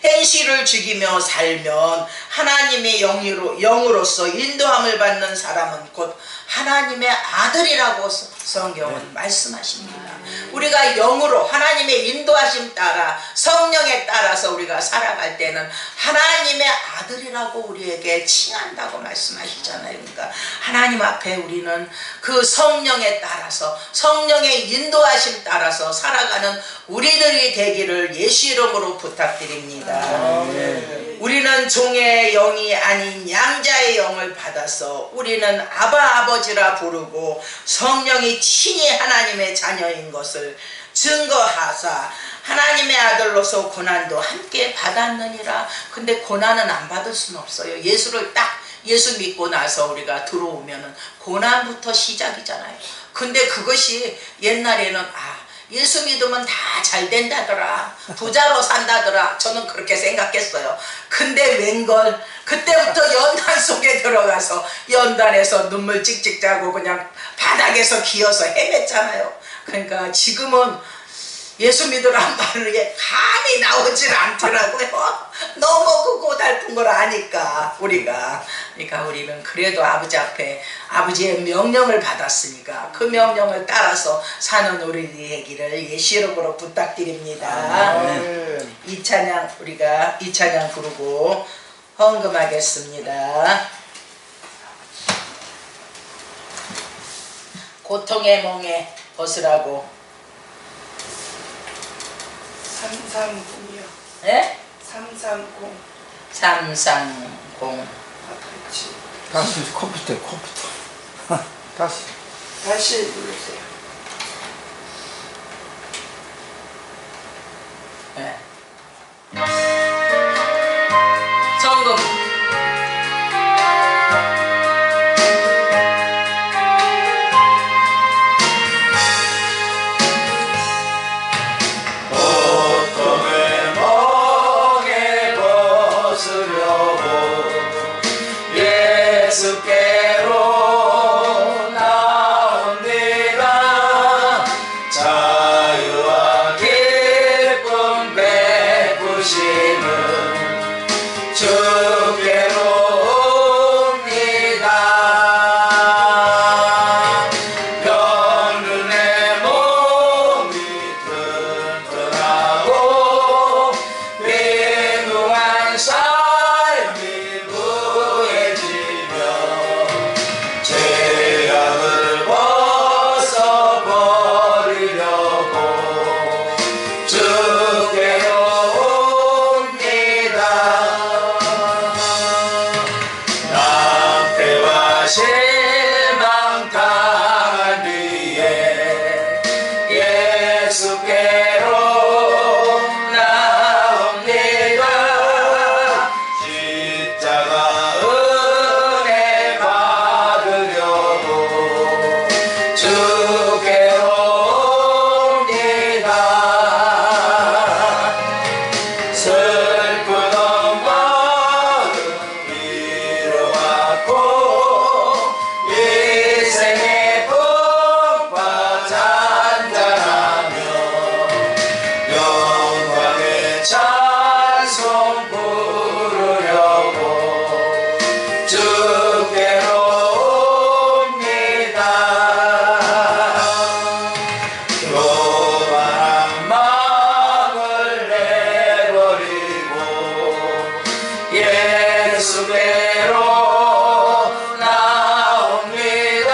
행실을 죽이며 살면 하나님의 영으로서 인도함을 받는 사람은 곧 하나님의 아들이라고 성경은 말씀하십니다. 우리가 영으로 하나님의 인도하심 따라 성령에 따라서 우리가 살아갈 때는 하나님의 아들이라고 우리에게 칭한다고 말씀하시잖아요. 그러니까 하나님 앞에 우리는 그 성령에 따라서 성령의 인도하심 따라서 살아가는 우리들이 되기를 예수 이름으로 부탁드립니다. 우리는 종의 영이 아닌 양자의 영을 받아서 우리는 아버지라 부르고 성령이 친히 하나님의 자녀인 것을 증거하사 하나님의 아들로서 고난도 함께 받았느니라. 근데 고난은 안 받을 수는 없어요. 예수 믿고 나서 우리가 들어오면은 고난부터 시작이잖아요. 근데 그것이 옛날에는 예수 믿으면 다 잘 된다더라, 부자로 산다더라, 저는 그렇게 생각했어요. 근데 웬걸 그때부터 연단 속에 들어가서 연단에서 눈물 찍찍 짜고 그냥 바닥에서 기어서 헤맸잖아요. 그러니까 지금은 예수 믿으란 말이 감이 나오질 않더라고요. 너무 그 고달픈 걸 아니까 그러니까 우리는 그래도 아버지 앞에 아버지의 명령을 받았으니까 그 명령을 따라서 사는 우리 되기를 예수 이름으로 부탁드립니다. 이 찬양 우리가 이 찬양 부르고 헌금하겠습니다. 고통의 멍에 벗으라고. 330이요. 예? 330. 330. 그렇지. 다시 컴퓨터 다시 다시 누르세요. 네. 성금. 고통의 멍에 벗으려고 예수께로 나옵니다. 자유와 기쁨 베푸시는 주께로 옵니다. 병든의 몸이 튼튼하고 비누한 삶이 부해지며 죄악을 벗어버리려고 주께로 옵니다. 낭패와 실망 당한 뒤에 예수께로 나옵니다. 십자가 은혜 받으려고 주께로 옵니다. 슬픈 마음 위로받고 인생의 풍파 잔잔하며 영광의 찬송 부르려고 주께로 옵니다. 교만한 마음을 내버리고 예수께로 나옵니다.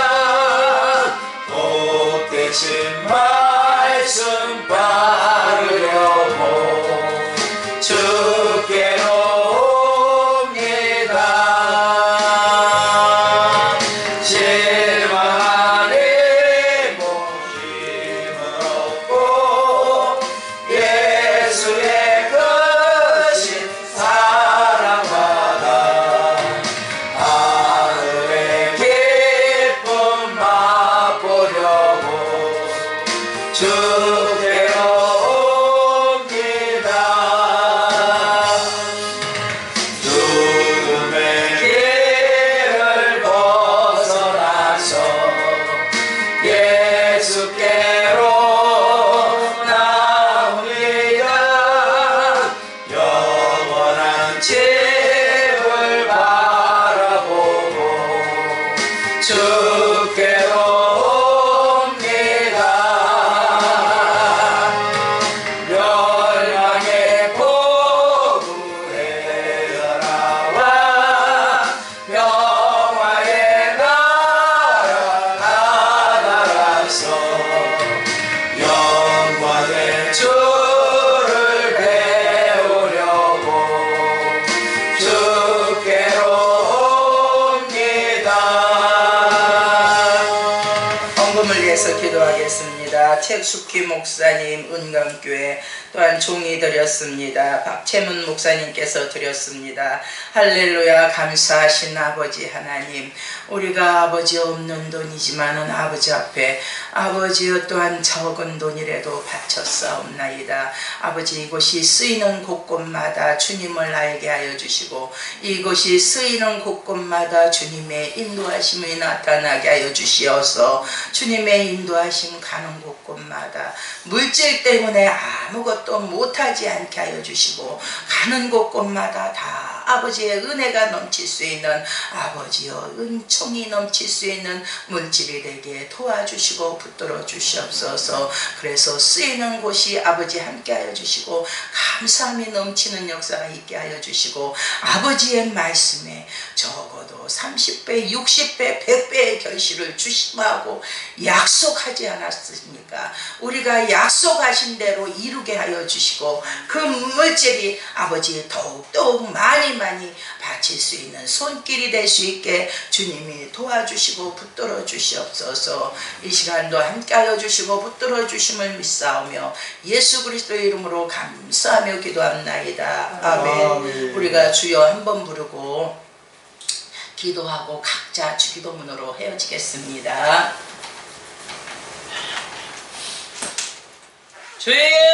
복되신 말씀 받으려고 주께로 옵니다. 실망하니 힘을 얻고 예수의 크신 사랑받아 하늘의 기쁨 맛보려고 주께로 옵니다. 죽음의 길을 벗어나서 예수께로 나옵니다. 영원한 집을 바라보고 주께로 옵니다. 멸망의 포구의 나라와 평화의 나라 나라라서 영광의 주를 배우려고 주께로 옵니다. 헌금을 위해서 기도하겠습니다. 최숙희 목사님 은강교회 또한 종이 드렸습니다. 박채문 목사님께서 드렸습니다. 할렐루야. 감사하신 아버지 하나님, 우리가 아버지 없는 돈이지만은 아버지 앞에 아버지여 또한 적은 돈이라도 바쳤사옵나이다. 아버지 이곳이 쓰이는 곳곳마다 주님을 알게 하여 주시고 이곳이 쓰이는 곳곳마다 주님의 인도하심이 나타나게 하여 주시어서 주님의 인도하심 가는 곳곳마다 물질 때문에 아무것도 못하지 않게 하여 주시고 가는 곳곳마다 다 아버지의 은혜가 넘칠 수 있는 아버지여 은총이 넘칠 수 있는 물질이 되게 도와주시고 붙들어 주시옵소서. 그래서 쓰이는 곳이 아버지 함께 하여 주시고 감사함이 넘치는 역사가 있게 하여 주시고 아버지의 말씀에 적어도 또 30배, 60배, 100배의 결실을 주시고 약속하지 않았습니까? 우리가 약속하신 대로 이루게 하여 주시고 그 물질이 아버지 더욱더욱 많이 바칠 수 있는 손길이 될 수 있게 주님이 도와주시고 붙들어 주시옵소서. 이 시간도 함께하여 주시고 붙들어 주심을 믿사오며 예수 그리스도의 이름으로 감사하며 기도합나이다. 아멘. 우리가 주여 한번 부르고 기도하고 각자 주기도문으로 헤어지겠습니다. 주여